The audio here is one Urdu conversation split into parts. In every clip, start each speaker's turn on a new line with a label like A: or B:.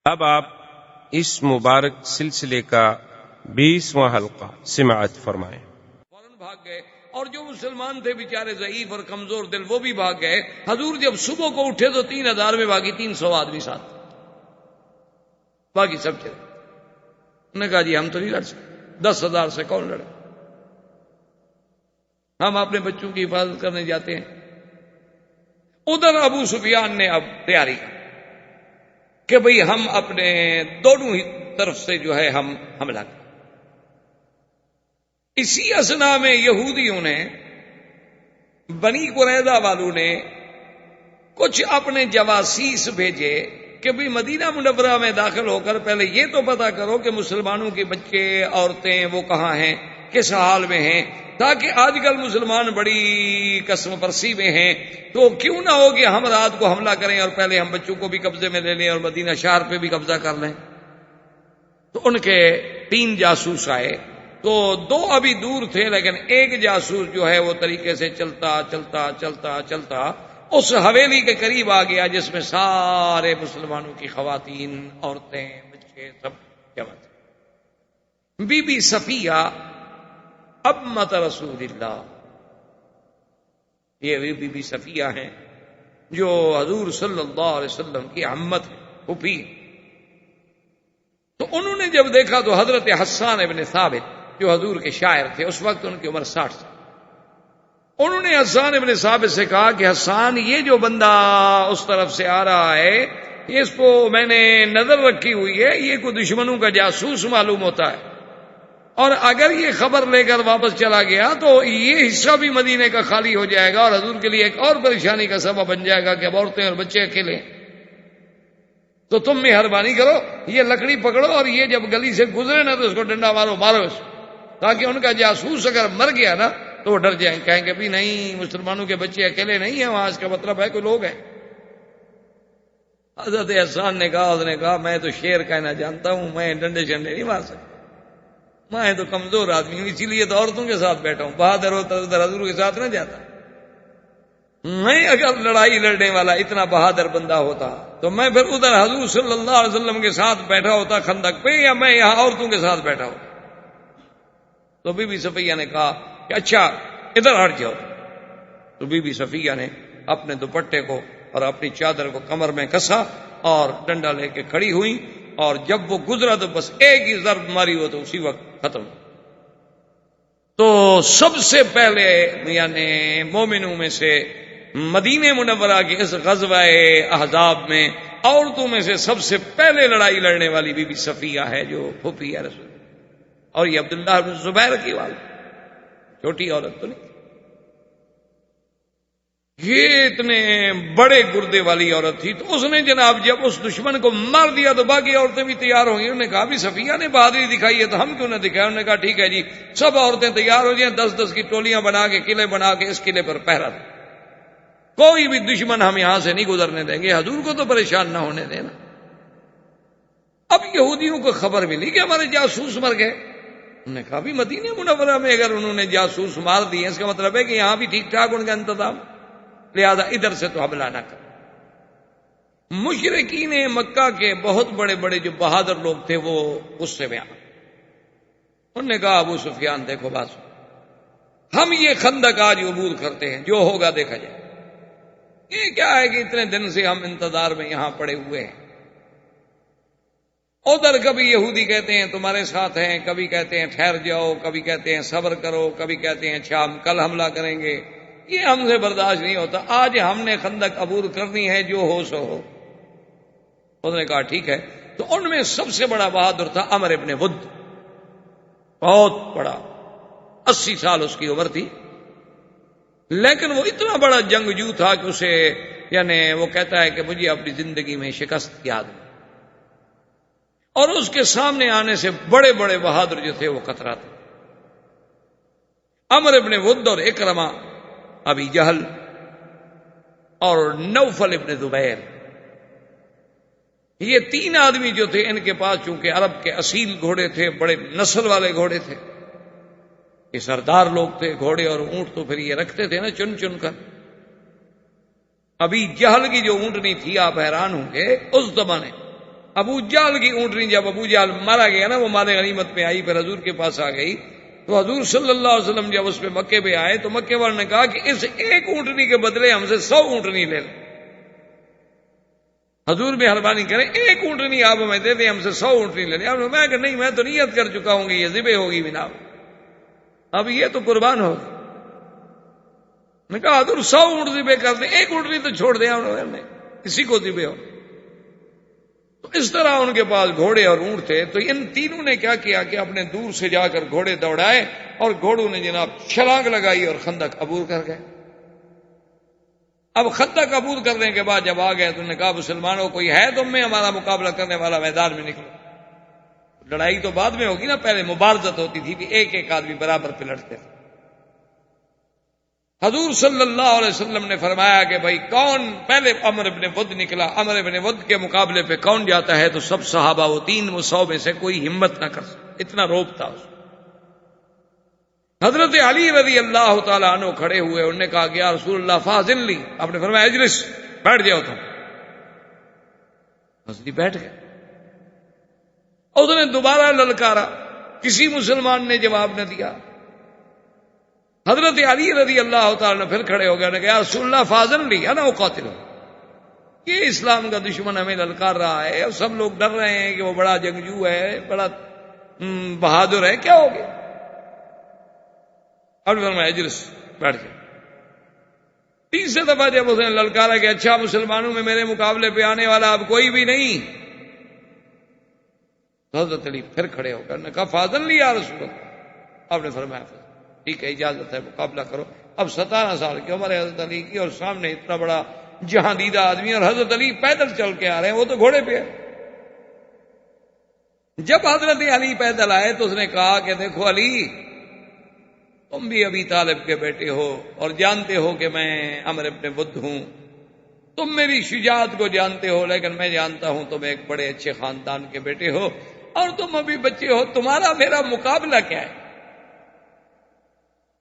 A: اب آپ اس مبارک سلسلے کا 20واں حلقہ سماعت فرمائیں۔
B: فوراً بھاگ گئے، اور جو مسلمان تھے بیچارے ضعیف اور کمزور دل وہ بھی بھاگ گئے۔ حضور جب صبح کو اٹھے تو 3000 میں باقی 300 آدمی ساتھ، باقی سب چلے۔ انہوں نے کہا جی ہم تو نہیں لڑ سکتے، 10,000 سے کون لڑے، ہم اپنے بچوں کی حفاظت کرنے جاتے ہیں۔ ادھر ابو سفیان نے اب تیاری کی کہ بھئی ہم اپنے دونوں ہی طرف سے جو ہے ہم حملہ کریں۔ اسی اثنا میں یہودیوں نے، بنی قریظہ والوں نے کچھ اپنے جواسیس بھیجے کہ بھئی مدینہ منورہ میں داخل ہو کر پہلے یہ تو پتہ کرو کہ مسلمانوں کے بچے عورتیں وہ کہاں ہیں، کس حال میں ہیں، تاکہ آج کل مسلمان بڑی قسم پرسی میں ہیں، تو کیوں نہ ہو کہ ہم رات کو حملہ کریں اور پہلے ہم بچوں کو بھی قبضے میں لے لیں اور مدینہ شہر پہ بھی قبضہ کر لیں۔ تو ان کے 3 جاسوس آئے، تو 2 ابھی دور تھے، لیکن ایک جاسوس جو ہے وہ طریقے سے چلتا چلتا چلتا چلتا اس حویلی کے قریب آ گیا جس میں سارے مسلمانوں کی خواتین، عورتیں، بچے سب جمع تھے۔ بی بی صفیہ امت رسول اللہ، یہ بی بی صفیہ ہیں جو حضور صلی اللہ علیہ وسلم کی عمت پھوپھی۔ تو انہوں نے جب دیکھا تو حضرت حسان ابن ثابت جو حضور کے شاعر تھے، اس وقت ان کی عمر 60 سال، انہوں نے حسان ابن ثابت سے کہا کہ حسان، یہ جو بندہ اس طرف سے آ رہا ہے اس کو میں نے نظر رکھی ہوئی ہے، یہ کوئی دشمنوں کا جاسوس معلوم ہوتا ہے، اور اگر یہ خبر لے کر واپس چلا گیا تو یہ حصہ بھی مدینے کا خالی ہو جائے گا اور حضور کے لیے ایک اور پریشانی کا سبب بن جائے گا کہ اب عورتیں اور بچے اکیلے ہیں۔ تو تم مہربانی کرو، یہ لکڑی پکڑو اور یہ جب گلی سے گزرے نا تو اس کو ڈنڈا مارو اس کو، تاکہ ان کا جاسوس اگر مر گیا نا تو وہ ڈر جائیں، کہیں کہ بھی نہیں مسلمانوں کے بچے اکیلے نہیں ہیں وہاں، اس کا مطلب ہے کوئی لوگ ہیں۔ حضرت حسان نے کہا میں تو شیر کہنا جانتا ہوں، میں ڈنڈے شنڈے نہیں مار سکتا، میں تو کمزور آدمی ہوں، اسی لیے تو عورتوں کے ساتھ بیٹھا ہوں، بہادر ہوتا ادھر حضور کے ساتھ نہ جاتا۔ میں اگر لڑائی لڑنے والا اتنا بہادر بندہ ہوتا تو میں پھر ادھر حضور صلی اللہ علیہ وسلم کے ساتھ بیٹھا ہوتا خندق پہ، یا میں یہاں عورتوں کے ساتھ بیٹھا ہوتا۔ تو بی بی صفیہ نے کہا کہ اچھا ادھر ہٹ جاؤ۔ تو بی بی صفیہ نے اپنے دوپٹے کو اور اپنی چادر کو کمر میں کسا اور ڈنڈا لے کے کھڑی ہوئی، اور جب وہ گزرا تو بس ایک ہی ضرب ماری ہو تو اسی وقت ختم۔ تو سب سے پہلے یعنی مومنوں میں سے مدینہ منورہ کے اس غزوہ احزاب میں عورتوں میں سے سب سے پہلے لڑائی لڑنے والی بی بی صفیہ ہے جو پھوپھی ہے رسول، اور یہ عبداللہ بن زبیر کی والد، چھوٹی عورت تو نہیں، یہ اتنے بڑے گردے والی عورت تھی۔ تو اس نے جناب جب اس دشمن کو مار دیا تو باقی عورتیں بھی تیار ہو گئی۔ انہوں نے کہا بھی صفیہ نے بہادری دکھائی ہے تو ہم کیوں نہ دکھائیں؟ انہوں نے کہا ٹھیک ہے جی، سب عورتیں تیار ہو جائیں، 10-10 کی ٹولیاں بنا کے قلعے بنا کے اس قلعے پر پہرا دیں، کوئی بھی دشمن ہم یہاں سے نہیں گزرنے دیں گے، حضور کو تو پریشان نہ ہونے دینا۔ اب یہودیوں کو خبر ملی کہ ہمارے جاسوس مر گئے۔ انہوں نے کہا بھی مدینہ منورہ میں اگر انہوں نے جاسوس مار دیے اس کا مطلب ہے کہ یہاں بھی ٹھیک ٹھاک ان کا انتظام، لہذا ادھر سے تو حملہ نہ کر۔ مشرکین مکہ کے بہت بڑے بڑے جو بہادر لوگ تھے وہ غصے میں آ گئے۔ انہوں نے کہا ابو سفیان دیکھو بات سنو، ہم یہ خندق آج عبور کرتے ہیں، جو ہوگا دیکھا جائے، یہ کیا ہے کہ اتنے دن سے ہم انتظار میں یہاں پڑے ہوئے ہیں، ادھر کبھی یہودی کہتے ہیں تمہارے ساتھ ہیں، کبھی کہتے ہیں ٹھہر جاؤ، کبھی کہتے ہیں صبر کرو، کبھی کہتے ہیں اچھا ہم کل حملہ کریں گے، یہ ہم سے برداشت نہیں ہوتا، آج ہم نے خندق عبور کرنی ہے، جو ہو سو ہو۔ انہوں نے کہا ٹھیک ہے۔ تو ان میں سب سے بڑا بہادر تھا عمر ابن ود، بہت بڑا، 80 سال اس کی عمر تھی، لیکن وہ اتنا بڑا جنگجو تھا کہ اسے یعنی وہ کہتا ہے کہ مجھے اپنی زندگی میں شکست یاد ہے، اور اس کے سامنے آنے سے بڑے بڑے بہادر جو تھے وہ کتراتے۔ عمر ابن ود اور اکرمہ ابی جہل اور نوفل ابن زبیر، یہ 3 آدمی جو تھے ان کے پاس چونکہ عرب کے اصیل گھوڑے تھے، بڑے نسل والے گھوڑے تھے، یہ سردار لوگ تھے، گھوڑے اور اونٹ تو پھر یہ رکھتے تھے نا چن چن کر۔ ابھی جہل کی جو اونٹنی تھی آپ حیران ہوں گے، اس زمانے ابو جہل کی اونٹنی جب ابو جہل مارا گیا نا، وہ مال غنیمت میں آئی، پھر حضور کے پاس آ گئی، تو حضور صلی اللہ علیہ وسلم جب اس پہ مکے پہ آئے تو مکے والوں نے کہا کہ اس ایک اونٹنی کے بدلے ہم سے 100 اونٹنی لے لیں، حضور مہربانی کریں ایک اونٹنی آپ ہمیں دے دیں، ہم سے 100 اونٹنی لے لیں۔ آپ نے فرمایا کہ نہیں، میں تو نیت کر چکا ہوں گی یہ ذبح ہوگی بنا، اب یہ تو قربان ہوگی۔ میں کہا حضور 100 اونٹ ذبح کر دیں، ایک اونٹنی تو چھوڑ دیا انہوں نے، کسی کو ذبح ہو۔ تو اس طرح ان کے پاس گھوڑے اور اونٹ تھے، تو ان تینوں نے کیا کیا کہ اپنے دور سے جا کر گھوڑے دوڑائے اور گھوڑوں نے جناب چھلانگ لگائی اور خندق عبور کر گئے۔ اب خندق عبور کرنے کے بعد جب آ گئے تو انہوں نے کہا مسلمانوں کوئی ہے تم میں ہمارا مقابلہ کرنے والا، میدان میں نکلو۔ لڑائی تو بعد میں ہوگی نا، پہلے مبارزت ہوتی تھی کہ ایک ایک آدمی برابر پہ لڑتے تھے۔ حضور صلی اللہ علیہ وسلم نے فرمایا کہ بھائی کون پہلے، عمر بن ود نکلا، عمر بن ود کے مقابلے پہ کون جاتا ہے؟ تو سب صحابہ وہ 300 میں سے کوئی ہمت نہ کر سکتا، اتنا روب تھا اس۔ حضرت علی رضی اللہ تعالیٰ عنہ کھڑے ہوئے، انہوں نے کہا کہ یا رسول اللہ فاذن لی، آپ نے فرمایا اجلس، بیٹھ جاؤ تم۔ حضرت بیٹھ گئے، اور اس نے دوبارہ للکارا، کسی مسلمان نے جواب نہ دیا۔ حضرت علی رضی اللہ تعالیٰ نے پھر کھڑے ہو گئے، انہوں نے کہا یا رسول اللہ فاذن لی انا اقاتل، یہ اسلام کا دشمن ہمیں للکار رہا ہے اور سب لوگ ڈر رہے ہیں کہ وہ بڑا جنگجو ہے، بڑا بہادر ہے، کیا ہو گیا؟ اب فرمایا اجلس، بیٹھ گئے۔ تیسرے دفعہ جب اس نے للکارا کہ اچھا مسلمانوں میں میرے مقابلے پہ آنے والا اب کوئی بھی نہیں، تو حضرت علی پھر کھڑے ہو کر نے کہا فاذن لی یا رسول اللہ، آپ نے فرمایا ٹھیک ہے اجازت ہے، مقابلہ کرو۔ اب 17 سال کی عمر ہے حضرت علی کی، اور سامنے اتنا بڑا جہاں دیدہ آدمی، اور حضرت علی پیدل چل کے آ رہے ہیں، وہ تو گھوڑے پہ ہے۔ جب حضرت علی پیدل آئے تو اس نے کہا کہ دیکھو علی، تم بھی ابی طالب کے بیٹے ہو اور جانتے ہو کہ میں عمر بن ود ہوں، تم میری شجاعت کو جانتے ہو، لیکن میں جانتا ہوں تم ایک بڑے اچھے خاندان کے بیٹے ہو اور تم ابھی بچے ہو، تمہارا میرا مقابلہ کیا ہے؟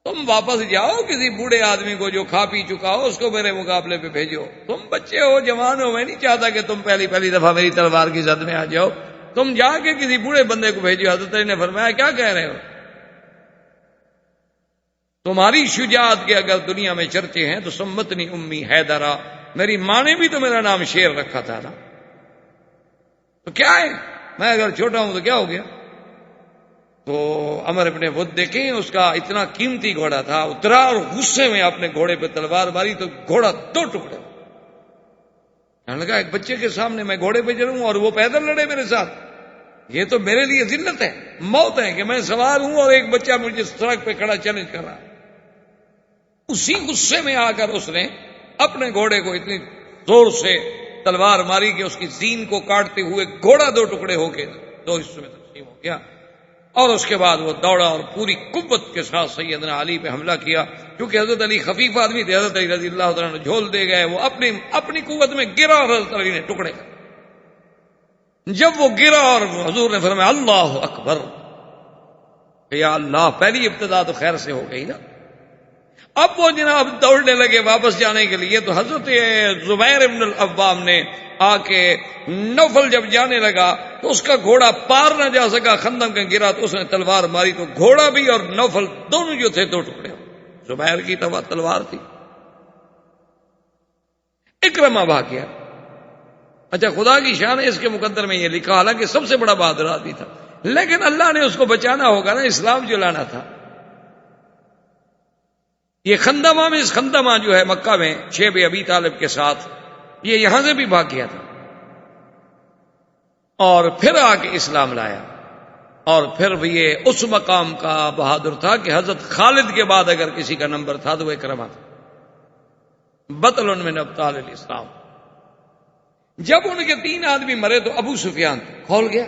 B: تم واپس جاؤ، کسی بوڑھے آدمی کو جو کھا پی چکا ہو اس کو میرے مقابلے پہ بھیجو، تم بچے ہو، جوان ہو، میں نہیں چاہتا کہ تم پہلی دفعہ میری تلوار کی زد میں آ جاؤ، تم جا کے کسی بوڑھے بندے کو بھیجو۔ حضرت علی نے فرمایا کیا کہہ رہے ہو؟ تمہاری شجاعت کے اگر دنیا میں چرچے ہیں تو سمتنی امی حیدرہ، میری ماں نے بھی تو میرا نام شیر رکھا تھا نا، تو کیا ہے، میں اگر چھوٹا ہوں تو کیا ہو گیا؟ تو عمر بن ود دیکھیں، اس کا اتنا قیمتی گھوڑا تھا، اترا اور غصے میں اپنے گھوڑے پہ تلوار ماری تو گھوڑا 2 ٹکڑے۔ کہنے لگا ایک بچے کے سامنے میں گھوڑے پہ چڑھوں اور وہ پیدل لڑے میرے ساتھ، یہ تو میرے لیے ذلت ہے، موت ہے کہ میں سوار ہوں اور ایک بچہ مجھے سڑک پہ کھڑا چیلنج کر رہا ہے۔ اسی غصے میں آ کر اس نے اپنے گھوڑے کو اتنی زور سے تلوار ماری کہ اس کی زین کو کاٹتے ہوئے گھوڑا 2 ٹکڑے ہو کے 2 حصوں میں تقسیم ہو گیا، اور اس کے بعد وہ دوڑا اور پوری قوت کے ساتھ سیدنا علی پہ حملہ کیا۔ کیونکہ حضرت علی خفیف آدمی تھے، حضرت علی رضی اللہ تعالیٰ نے جھول دے گئے، وہ اپنی قوت میں گرا اور حضرت علی نے ٹکڑے کر۔ جب وہ گرا اور حضور نے فرمایا اللہ اکبر، کہ یا اللہ، پہلی ابتدا تو خیر سے ہو گئی نا۔ اب وہ جناب دوڑنے لگے واپس جانے کے لیے، تو حضرت زبیر بن العوام نے آ کے نوفل جب جانے لگا تو اس کا گھوڑا پار نہ جا سکا، خندق میں گرا تو اس نے تلوار ماری تو گھوڑا بھی اور نوفل دونوں جو تھے 2 ٹکڑے۔ زبیر کی تلوار تھی، اکرمہ بھاگ گیا۔ اچھا، خدا کی شان ہے، اس کے مقدر میں یہ لکھا، حالانکہ سب سے بڑا بہادر آدمی تھا، لیکن اللہ نے اس کو بچانا ہوگا نا، اسلام جو لانا تھا۔ یہ خندمہ میں، اس خندمہ جو ہے مکہ میں شیب ابی طالب کے ساتھ، یہ یہاں سے بھی بھاگ گیا تھا اور پھر آ کے اسلام لایا، اور پھر بھی یہ اس مقام کا بہادر تھا کہ حضرت خالد کے بعد اگر کسی کا نمبر تھا تو وہ اکرمہ تھا، بطل من ابطال الاسلام۔ جب ان کے 3 آدمی مرے تو ابو سفیان کھول گیا،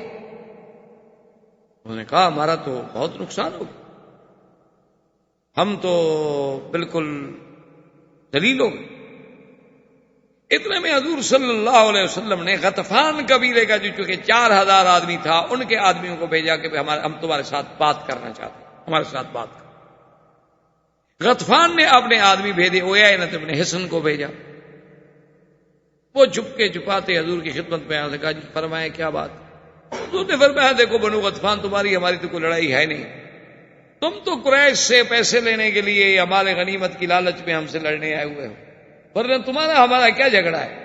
B: انہوں نے کہا ہمارا تو بہت نقصان ہو گیا، ہم تو بالکل ذلیل ہو گئے۔ اتنے میں حضور صلی اللہ علیہ وسلم نے غطفان قبیلے کا جو چونکہ 4000 آدمی تھا، ان کے آدمیوں کو بھیجا کہ ہم تمہارے ساتھ بات کرنا چاہتے ہیں، ہمارے ساتھ بات کر۔ غطفان نے اپنے آدمی بھیجے، اویینہ ابن حصن کو بھیجا، وہ چھپکے چھپاتے حضور کی خدمت میں آنے کہا جی فرمائے کیا بات؟ حضور نے فرمایا دیکھو بنو غطفان تمہاری ہماری تو کوئی لڑائی ہے نہیں، تم تو قریش سے پیسے لینے کے لیے یا مال غنیمت کی لالچ میں ہم سے لڑنے آئے ہوئے ہو، ورنہ تمہارا ہمارا کیا جھگڑا ہے؟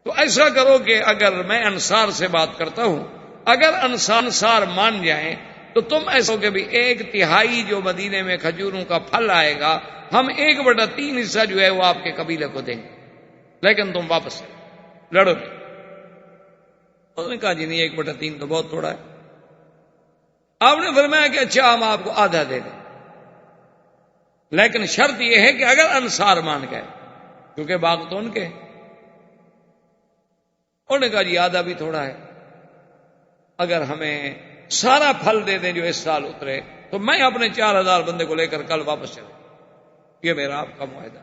B: تو ایسا کرو کہ اگر میں انصار سے بات کرتا ہوں، اگر انصار مان جائیں تو تم ایسا کہ بھی 1/3 جو مدینے میں کھجوروں کا پھل آئے گا ہم 1/3 حصہ جو ہے وہ آپ کے قبیلے کو دیں گے، لیکن تم واپس لڑو گے۔ انہوں نے کہا جی نہیں 1/3 تو بہت تھوڑا ہے۔ آپ نے فرمایا کہ اچھا ہم آپ کو آدھا دے دیں، لیکن شرط یہ ہے کہ اگر انصار مان گئے، کیونکہ باغ تو ان کے۔ انہوں نے کہا جی آدھا بھی تھوڑا ہے، اگر ہمیں سارا پھل دے دیں جو اس سال اترے تو میں اپنے 4000 بندے کو لے کر کل واپس چلوں، یہ میرا آپ کا معاہدہ۔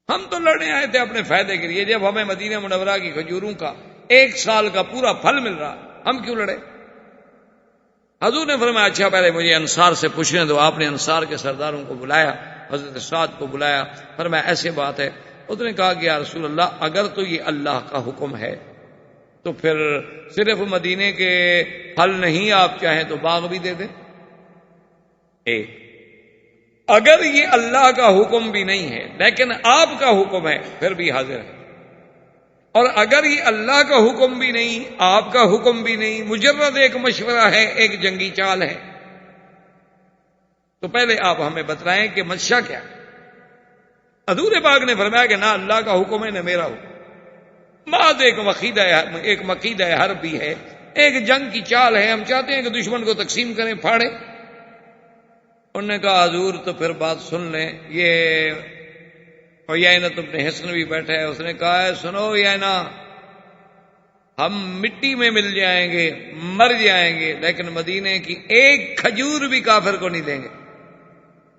B: ہم تو لڑنے آئے تھے اپنے فائدے کے لیے، جب ہمیں مدینہ منورہ کی کھجوروں کا 1 سال کا پورا پھل مل رہا ہم کیوں لڑے؟ حضور نے فرمایا اچھا پہلے مجھے انصار سے پوچھنے دو۔ آپ نے انصار کے سرداروں کو بلایا، حضرت سعد کو بلایا، فرمایا ایسے بات ہے۔ اس نے کہا کہ یا رسول اللہ اگر تو یہ اللہ کا حکم ہے تو پھر صرف مدینے کے پھل نہیں، آپ چاہیں تو باغ بھی دے دیں۔ اگر یہ اللہ کا حکم بھی نہیں ہے لیکن آپ کا حکم ہے پھر بھی حاضر ہے، اور اگر یہ اللہ کا حکم بھی نہیں آپ کا حکم بھی نہیں، مجرد ایک مشورہ ہے، ایک جنگی چال ہے، تو پہلے آپ ہمیں بتلائیں کہ منشا کیا ہے۔ حضور پاک نے فرمایا کہ نہ اللہ کا حکم ہے نہ میرا حکم، بعد ایک مقیدہ حرب بھی ہے، ایک جنگ کی چال ہے، ہم چاہتے ہیں کہ دشمن کو تقسیم کریں، پھاڑیں۔ انہوں نے کہا حضور تو پھر بات سن لیں، یہ عیینہ ابن حصن بھی بیٹھا ہے، اس نے کہا ہے سنو عیینہ، ہم مٹی میں مل جائیں گے، مر جائیں گے، لیکن مدینے کی 1 کھجور بھی کافر کو نہیں دیں گے۔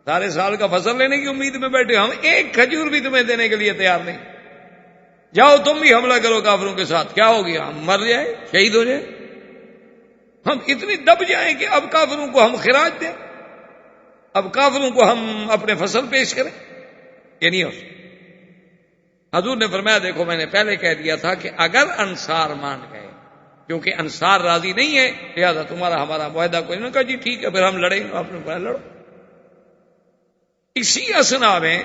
B: سارے سال کا فصل لینے کی امید میں بیٹھے، ہم 1 کھجور بھی تمہیں دینے کے لیے تیار نہیں۔ جاؤ تم بھی حملہ کرو کافروں کے ساتھ، کیا ہو گیا؟ ہم مر جائیں، شہید ہو جائیں، ہم اتنی دب جائیں کہ اب کافروں کو ہم خراج دیں، اب کافروں کو ہم اپنے فصل پیش کریں، یہ نہیں ہو سکتا۔ حضور نے فرمایا دیکھو میں نے پہلے کہہ دیا تھا کہ اگر انصار مان گئے، کیونکہ انصار راضی نہیں ہے لہذا تمہارا ہمارا معاہدہ کوئی نہیں۔ کہا جی ٹھیک ہے پھر ہم لڑیں گے، آپ نے فرمایا لڑو۔ اسی اثنا میں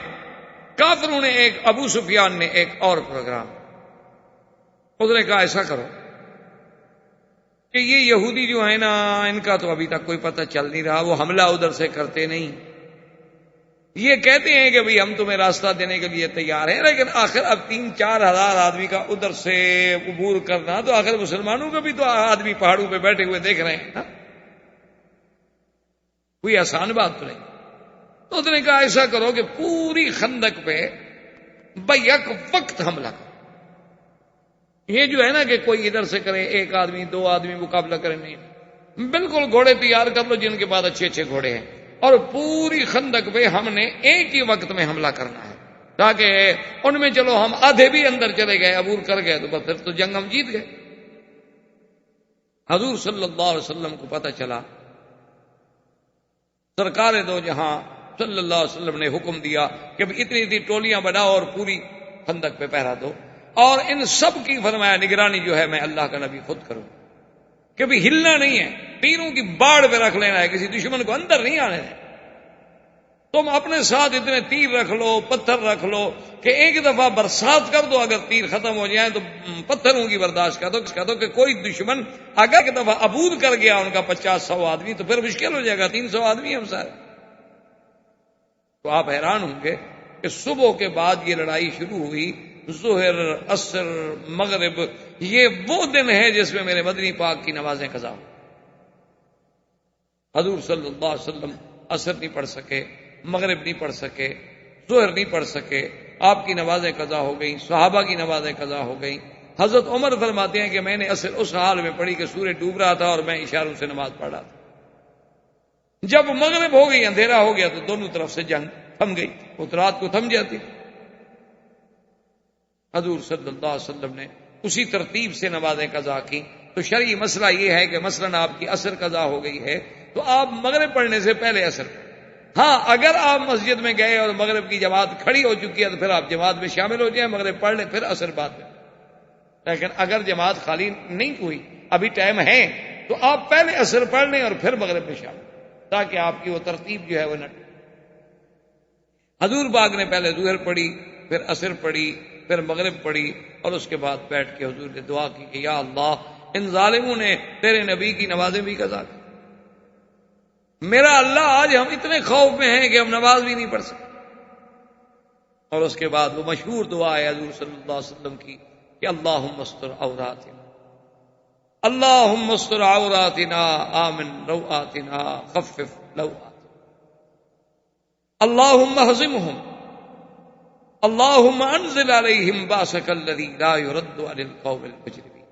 B: کافروں نے ابو سفیان نے ایک اور پروگرام، اس نے کہا ایسا کرو کہ یہ یہودی جو ہے نا ان کا تو ابھی تک کوئی پتہ چل نہیں رہا، وہ حملہ ادھر سے کرتے نہیں، یہ کہتے ہیں کہ بھئی ہم تمہیں راستہ دینے کے لیے تیار ہیں، لیکن آخر اب 3-4 ہزار آدمی کا ادھر سے عبور کرنا تو آخر مسلمانوں کا بھی تو آدمی پہاڑوں پہ بیٹھے ہوئے دیکھ رہے ہیں نا، کوئی آسان بات تو نہیں۔ تو اس نے کہا ایسا کرو کہ پوری خندق پہ بیک وقت حملہ کرو، یہ جو ہے نا کہ کوئی ادھر سے کرے 1 آدمی 2 آدمی مقابلہ کرے، نہیں، بالکل گھوڑے تیار کر لو جن کے پاس اچھے گھوڑے ہیں، اور پوری خندق پہ ہم نے ایک ہی وقت میں حملہ کرنا ہے، تاکہ ان میں چلو ہم آدھے بھی اندر چلے گئے عبور کر گئے تو پھر تو جنگ ہم جیت گئے۔ حضور صلی اللہ علیہ وسلم کو پتہ چلا، سرکار دو جہاں صلی اللہ علیہ وسلم نے حکم دیا کہ اتنی ٹولیاں بناؤ اور پوری خندق پہ پہرا دو، اور ان سب کی فرمایا نگرانی جو ہے میں اللہ کا نبی خود کروں، کہ بھی ہلنا نہیں ہے، تیروں کی باڑ پہ رکھ لینا ہے، کسی دشمن کو اندر نہیں آنے ہے۔ تم اپنے ساتھ اتنے تیر رکھ لو، پتھر رکھ لو کہ ایک دفعہ برسات کر دو، اگر تیر ختم ہو جائیں تو پتھروں کی برداشت کر دو کہ کوئی دشمن اگر ایک دفعہ عبور کر گیا ان کا 50-100 آدمی تو پھر مشکل ہو جائے گا، 300 آدمی ہم سارے۔ تو آپ حیران ہوں گے کہ صبح کے بعد یہ لڑائی شروع ہوئی، ظہر، عصر، مغرب، یہ وہ دن ہے جس میں میرے مدنی پاک کی نمازیں قضا ہوں۔ حضور صلی اللہ علیہ وسلم عصر نہیں پڑھ سکے، مغرب نہیں پڑھ سکے، ظہر نہیں پڑھ سکے، آپ کی نمازیں قضا ہو گئیں، صحابہ کی نمازیں قضا ہو گئیں۔ حضرت عمر فرماتے ہیں کہ میں نے عصر اس حال میں پڑھی کہ سورج ڈوب رہا تھا اور میں اشاروں سے نماز پڑھ رہا تھا۔ جب مغرب ہو گئی، اندھیرا ہو گیا تو دونوں طرف سے جنگ تھم گئی، وہ تو رات کو تھم جاتی۔ حضور صلی اللہ علیہ وسلم نے اسی ترتیب سے نمازیں قضا کی۔ تو شرعی مسئلہ یہ ہے کہ مثلا آپ کی عصر قضا ہو گئی ہے تو آپ مغرب پڑھنے سے پہلے عصر ہاں اگر آپ مسجد میں گئے اور مغرب کی جماعت کھڑی ہو چکی ہے تو پھر آپ جماعت میں شامل ہو جائیں، مغرب پڑھ لیں، پھر عصر بعد میں. لیکن اگر جماعت خالی نہیں ہوئی، ابھی ٹائم ہے، تو آپ پہلے عصر پڑھ لیں اور پھر مغرب میں شامل، تاکہ آپ کی وہ ترتیب جو ہے وہ نہ. حضور پاک نے پہلے ظہر پڑھی، پھر عصر پڑھی، پھر مغرب پڑھی، اور اس کے بعد بیٹھ کے حضور نے دعا کی کہ یا اللہ ان ظالموں نے تیرے نبی کی نمازیں بھی قضا کی. میرا اللہ آج ہم اتنے خوف میں ہیں کہ ہم نماز بھی نہیں پڑھ سکتے. اور اس کے بعد وہ مشہور دعا ہے حضور صلی اللہ علیہ وسلم کی کہ اللہم استر عوراتنا، اللہم استر عوراتنا، آمن روآتنا، خفف لوآتنا، اللہم اہزمہم، اللہم انزل علیہم باسک الذی لا یرد عن القوم المجرمین،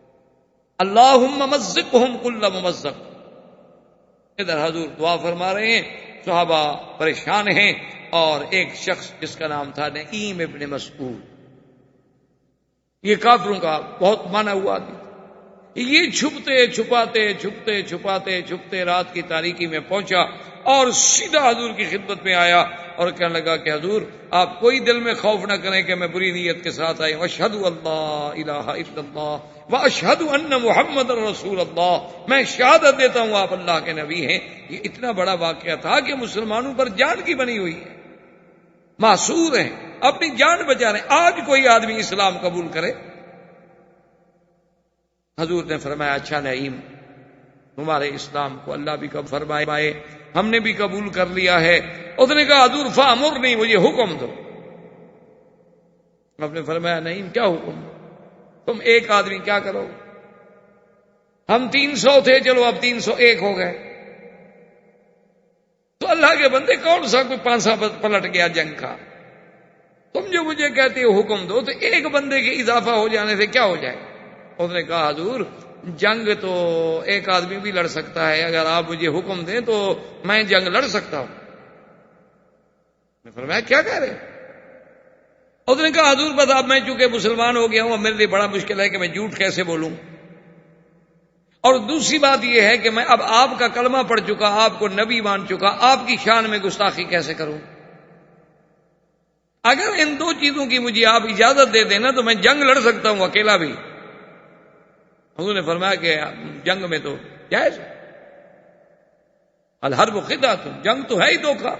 B: اللہم مزقہم کل ممزق. ادھر حضور دعا فرما رہے ہیں، صحابہ پریشان ہیں، اور ایک شخص جس کا نام تھا نعیم ابن مسعود، یہ کافروں کا بہت مانا ہوا آدمی، یہ چھپتے چھپاتے رات کی تاریکی میں پہنچا اور سیدھا حضور کی خدمت میں آیا اور کہنے لگا کہ حضور آپ کوئی دل میں خوف نہ کریں کہ میں بری نیت کے ساتھ آئی ہوں، اشہد اللہ الہ الا اللہ واشہد ان محمد رسول اللہ، میں شہادت دیتا ہوں آپ اللہ کے نبی ہیں. یہ اتنا بڑا واقعہ تھا کہ مسلمانوں پر جان کی بنی ہوئی ہے، معصور ہیں، اپنی جان بچا رہے ہیں. آج کوئی آدمی اسلام قبول کرے، حضور نے فرمایا اچھا نعیم تمہارے اسلام کو اللہ بھی قبول فرمائے، ہم نے بھی قبول کر لیا ہے. اس نے کہا حضور فامرنی، مجھے حکم دو. آپ نے فرمایا نعیم کیا حکم، تم ایک آدمی کیا کرو، ہم 300 تھے، چلو اب 301 ہو گئے، تو اللہ کے بندے کون سا کوئی پانسا پلٹ گیا جنگ کا، تم جو مجھے کہتے ہو حکم دو، تو ایک بندے کے اضافہ ہو جانے سے کیا ہو جائے. اس نے کہا حضور جنگ تو ایک آدمی بھی لڑ سکتا ہے، اگر آپ مجھے حکم دیں تو میں جنگ لڑ سکتا ہوں. میں فرمایا کیا کہہ رہے. اس نے کہا حضور بس اب میں چونکہ مسلمان ہو گیا ہوں، اب میرے لیے بڑا مشکل ہے کہ میں جھوٹ کیسے بولوں، اور دوسری بات یہ ہے کہ میں اب آپ کا کلمہ پڑھ چکا، آپ کو نبی مان چکا، آپ کی شان میں گستاخی کیسے کروں. اگر ان دو چیزوں کی مجھے آپ اجازت دے دینا تو میں جنگ لڑ سکتا ہوں اکیلا بھی. حضور نے فرمایا کہ جنگ میں تو جائز، الحرب خدعۃ، جنگ تو ہے ہی دھوکہ.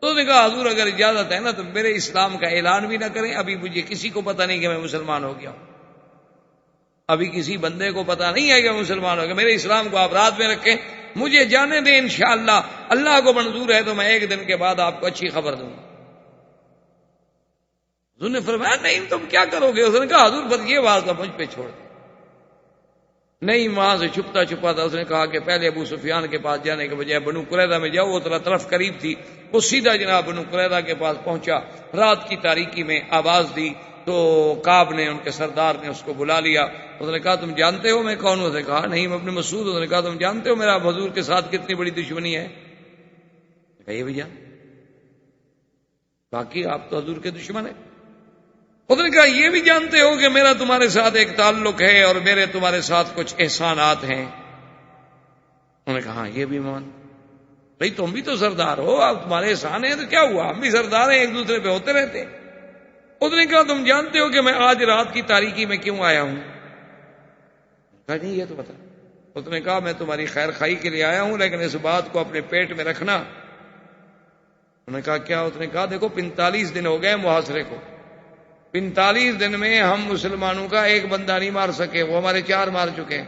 B: تو نے کہا حضور اگر اجازت ہے نا تو میرے اسلام کا اعلان بھی نہ کریں، ابھی مجھے کسی کو پتہ نہیں کہ میں مسلمان ہو گیا ہوں، ابھی کسی بندے کو پتہ نہیں ہے کہ میں مسلمان ہو گیا، میرے اسلام کو آپ رات میں رکھیں، مجھے جانے دیں، انشاءاللہ اللہ کو منظور ہے تو میں ایک دن کے بعد آپ کو اچھی خبر دوں گا. حضور نے فرمایا نہیں تم کیا کرو گے. اس نے کہا حضور بس یہ بات مجھ پہ چھوڑ دیں. نہیں وہاں سے چھپتا تھا. اس نے کہا کہ پہلے ابو سفیان کے پاس جانے کے بجائے بنو قریظہ میں جاؤ، وہ طرف قریب تھی، وہ سیدھا جناب بنو قریظہ کے پاس پہنچا. رات کی تاریکی میں آواز دی تو کعب نے، ان کے سردار نے اس کو بلا لیا. اس نے کہا تم جانتے ہو میں کون ہوں؟ اس نے کہا نہیں میں ابن مسعود. اس نے کہا تم جانتے ہو میرا حضور کے ساتھ کتنی بڑی دشمنی ہے؟ کہیے بھیا باقی آپ تو حضور کے دشمن ہیں. اس نے کہا یہ بھی جانتے ہو کہ میرا تمہارے ساتھ ایک تعلق ہے اور میرے تمہارے ساتھ کچھ احسانات ہیں؟ انہوں نے کہا ہاں یہ بھی مان. بھائی تم بھی تو سردار ہو، اب تمہارے احسان ہیں تو کیا ہوا، ہم بھی سردار ہیں، ایک دوسرے پہ ہوتے رہتے. اس نے کہا تم جانتے ہو کہ میں آج رات کی تاریکی میں کیوں آیا ہوں؟ کہا نہیں یہ تو بتا. اس نے کہا میں تمہاری خیر خائی کے لیے آیا ہوں، لیکن اس بات کو اپنے پیٹ میں رکھنا. انہوں نے کہا کیا؟ اس نے کہا دیکھو 45 دن ہو گئے محاصرے کو، 45 دن میں ہم مسلمانوں کا ایک بندہ نہیں مار سکے، وہ ہمارے 4 مار چکے ہیں.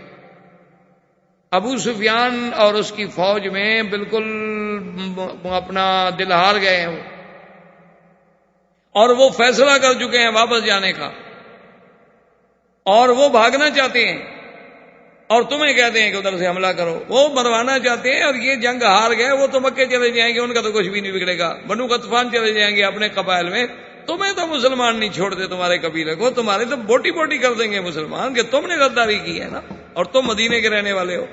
B: ابو سفیان اور اس کی فوج میں بالکل اپنا دل ہار گئے ہیں، اور وہ فیصلہ کر چکے ہیں واپس جانے کا، اور وہ بھاگنا چاہتے ہیں، اور تمہیں کہتے ہیں کہ ادھر سے حملہ کرو. وہ مروانا چاہتے ہیں، اور یہ جنگ ہار گئے، وہ تو مکے چلے جائیں گے، ان کا تو کچھ بھی نہیں بگڑے گا. بنو غطفان چلے جائیں گے اپنے قبائل میں، تمہیں تو مسلمان نہیں چھوڑتے، تمہارے قبیلے کو تمہارے تو بوٹی بوٹی کر دیں گے مسلمان، کہ تم نے غداری کی ہے نا، اور تم مدینے کے رہنے والے ہو،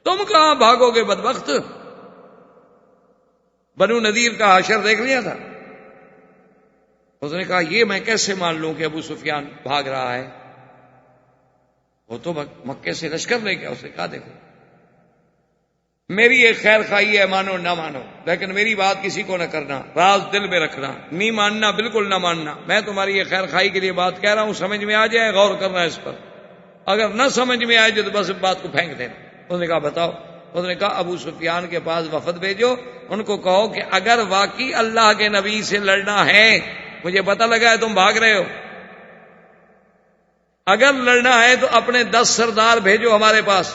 B: تم کہاں بھاگو گے بدبخت. بنو نذیر کا حشر دیکھ لیا تھا. اس نے کہا یہ میں کیسے مان لوں کہ ابو سفیان بھاگ رہا ہے، وہ تو مکے سے لشکر لے گیا. اس نے کہا دیکھو میری ایک خیر خواہی ہے، مانو نہ مانو، لیکن میری بات کسی کو نہ کرنا، راز دل میں رکھنا، نہیں ماننا، بالکل نہ ماننا، میں تمہاری ایک خیر خواہی کے لیے بات کہہ رہا ہوں، سمجھ میں آ جائے غور کرنا اس پر، اگر نہ سمجھ میں آئے تو بس اس بات کو پھینک دینا۔ اس نے کہا بتاؤ؟ اس نے کہا ابو سفیان کے پاس وفد بھیجو، ان کو کہو کہ اگر واقعی اللہ کے نبی سے لڑنا ہے، مجھے پتہ لگا ہے تم بھاگ رہے ہو، اگر لڑنا ہے تو اپنے 10 سردار بھیجو ہمارے پاس،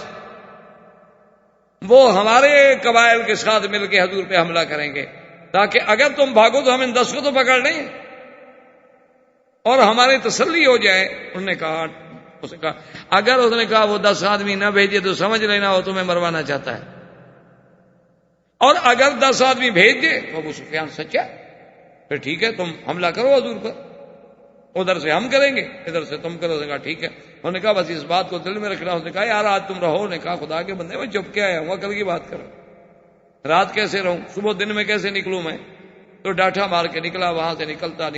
B: وہ ہمارے قبائل کے ساتھ مل کے حضور پہ حملہ کریں گے، تاکہ اگر تم بھاگو تو ہم ان 10 کو تو پکڑ لیں اور ہماری تسلی ہو جائے۔ انہوں نے کہا، اس نے کہا اگر اس نے کہا وہ 10 آدمی نہ بھیجے تو سمجھ لینا وہ تمہیں مروانا چاہتا ہے، اور اگر 10 آدمی بھیج دے تو ابو سفیان سچا ہے، پھر ٹھیک ہے تم حملہ کرو حضور پر، ادھر سے ہم کریں گے ادھر سے تم کرو۔ اس نے کہا ٹھیک ہے۔ انہوں نے کہا بس اس بات کو دل میں رکھنا۔ اس نے کہا یار آج تم رہو۔ نے کہا خدا کے بندے میں چپ کے آیا ہوں، کل کی بات کرو، رات کیسے رہوں، صبح دن میں کیسے نکلوں میں؟ تو ڈاٹا مار کے نکلا، وہاں سے نکلتا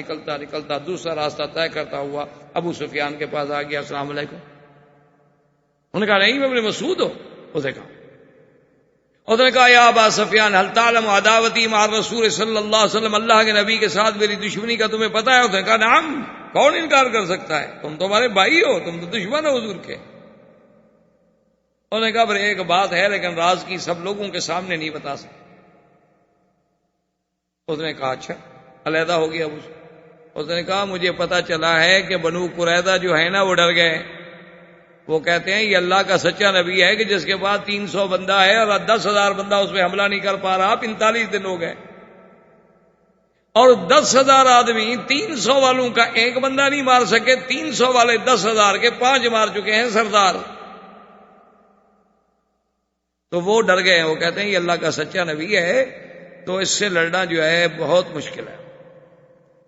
B: دوسرا راستہ طے کرتا ہوا ابو سفیان کے پاس آ گیا۔ السلام علیکم۔ انہوں نے کہا نہیں میں ابن مسعود ہوں۔ اس نے کہا یا ابا سفیان هل تعلم عداوتی مع الرسول صلی اللہ علیہ وسلم، اللہ کے نبی کے ساتھ میری دشمنی کا تمہیں پتہ ہے؟ اس نے کہا نعم، کون انکار کر سکتا ہے، تم تو ہمارے بھائی ہو، تم تو دشمن ہو حضور کے۔ انہوں نے کہا پھر ایک بات ہے لیکن راز کی سب لوگوں کے سامنے نہیں بتا سکتا۔ اس نے کہا اچھا، علیحدہ ہو گیا۔ اس نے کہا مجھے پتا چلا ہے کہ بنو قریظہ جو ہے نا وہ ڈر گئے، وہ کہتے ہیں یہ اللہ کا سچا نبی ہے کہ جس کے بعد 300 بندہ ہے اور 10,000 بندہ اس پہ حملہ نہیں کر پا رہا، 45 دن ہو گئے، اور 10,000 آدمی 300 والوں کا ایک بندہ نہیں مار سکے، 300 والے 10,000 کے 5 مار چکے ہیں سردار۔ تو وہ ڈر گئے ہیں، وہ کہتے ہیں یہ اللہ کا سچا نبی ہے تو اس سے لڑنا جو ہے بہت مشکل ہے۔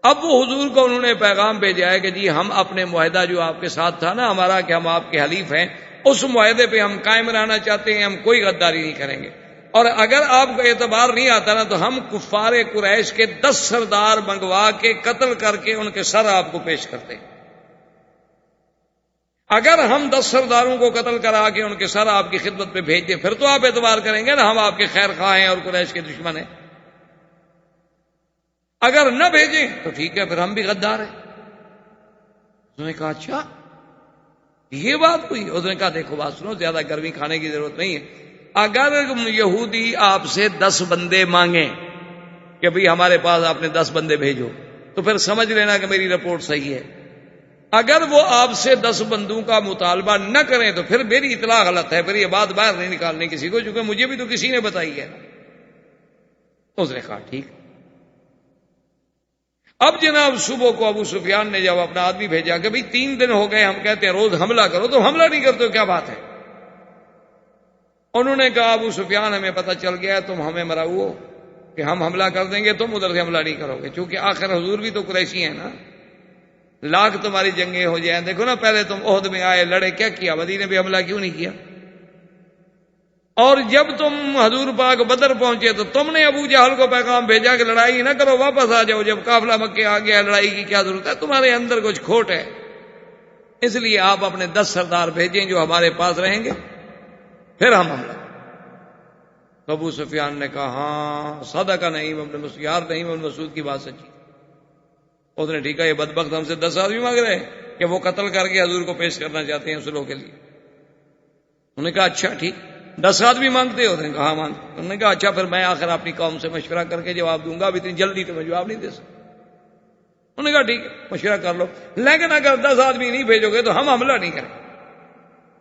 B: اب وہ حضور کو انہوں نے پیغام بھیجا ہے کہ جی ہم اپنے معاہدہ جو آپ کے ساتھ تھا نا ہمارا کہ ہم آپ کے حلیف ہیں، اس معاہدے پہ ہم قائم رہنا چاہتے ہیں، ہم کوئی غداری نہیں کریں گے، اور اگر آپ کو اعتبار نہیں آتا نا تو ہم کفار قریش کے 10 سردار منگوا کے قتل کر کے ان کے سر آپ کو پیش کرتے ہیں۔ اگر ہم 10 سرداروں کو قتل کرا کے ان کے سر آپ کی خدمت پہ بھیج دیں پھر تو آپ اعتبار کریں گے نا ہم آپ کے خیر خواہ ہیں اور قریش کے دشمن ہیں، اگر نہ بھیجیں تو ٹھیک ہے پھر ہم بھی غدار ہیں۔ انہوں نے کہا اچھا یہ بات ہوئی؟ اس نے کہا دیکھو بات سنو، زیادہ گرمی کھانے کی ضرورت نہیں ہے، اگر یہودی آپ سے 10 بندے مانگیں کہ بھئی ہمارے پاس آپ نے 10 بندے بھیجو تو پھر سمجھ لینا کہ میری رپورٹ صحیح ہے، اگر وہ آپ سے 10 بندوں کا مطالبہ نہ کریں تو پھر میری اطلاع غلط ہے، پھر یہ بات باہر نہیں نکالنے کسی کو، چونکہ مجھے بھی تو کسی نے بتائی ہے۔ اس نے کہا ٹھیک۔ اب جناب صبح کو ابو سفیان نے جب اپنا آدمی بھیجا کہ بھئی 3 دن ہو گئے ہم کہتے ہیں روز حملہ کرو تو حملہ نہیں کرتے کیا بات ہے؟ انہوں نے کہا ابو سفیان ہمیں پتہ چل گیا ہے تم ہمیں مراؤ ہو کہ ہم حملہ کر دیں گے، تم ادھر سے حملہ نہیں کرو گے، چونکہ آخر حضور بھی تو قریشی ہیں نا، لاکھ تمہاری جنگیں ہو جائیں، دیکھو نا پہلے تم عہد میں آئے لڑے، کیا کیا؟ مدینے پہ حملہ کیوں نہیں کیا؟ اور جب تم حضور پاک بدر پہنچے تو تم نے ابو جہل کو پیغام بھیجا کہ لڑائی نہ کرو واپس آ جاؤ، جب قافلہ مکے آ گیا لڑائی کی کیا ضرورت ہے؟ تمہارے اندر کچھ کھوٹ ہے، اس لیے آپ اپنے 10 سردار بھیجیں جو ہمارے پاس رہیں گے پھر ہم حملہ۔ تو ابو سفیان نے کہا ہاں صدق نہیں ابن مسعود، یار نہیں ابن مسعود کی بات سچی۔ اس نے ٹھیک ہے یہ بدبخت ہم سے 10 آدمی مانگ رہے ہیں کہ وہ قتل کر کے حضور کو پیش کرنا چاہتے ہیں صلح کے لیے۔ انہوں نے کہا اچھا ٹھیک 10 آدمی مانگتے ہو؟ نے کہا ہاں مانگتے۔ انہوں نے کہا اچھا پھر میں آخر اپنی قوم سے مشورہ کر کے جواب دوں گا، اب اتنی جلدی تو میں جواب نہیں دے سکتا۔ انہوں نے کہا ٹھیک ہے مشورہ کر لو، لیکن اگر 10 آدمی نہیں بھیجو گے تو ہم حملہ نہیں کریں۔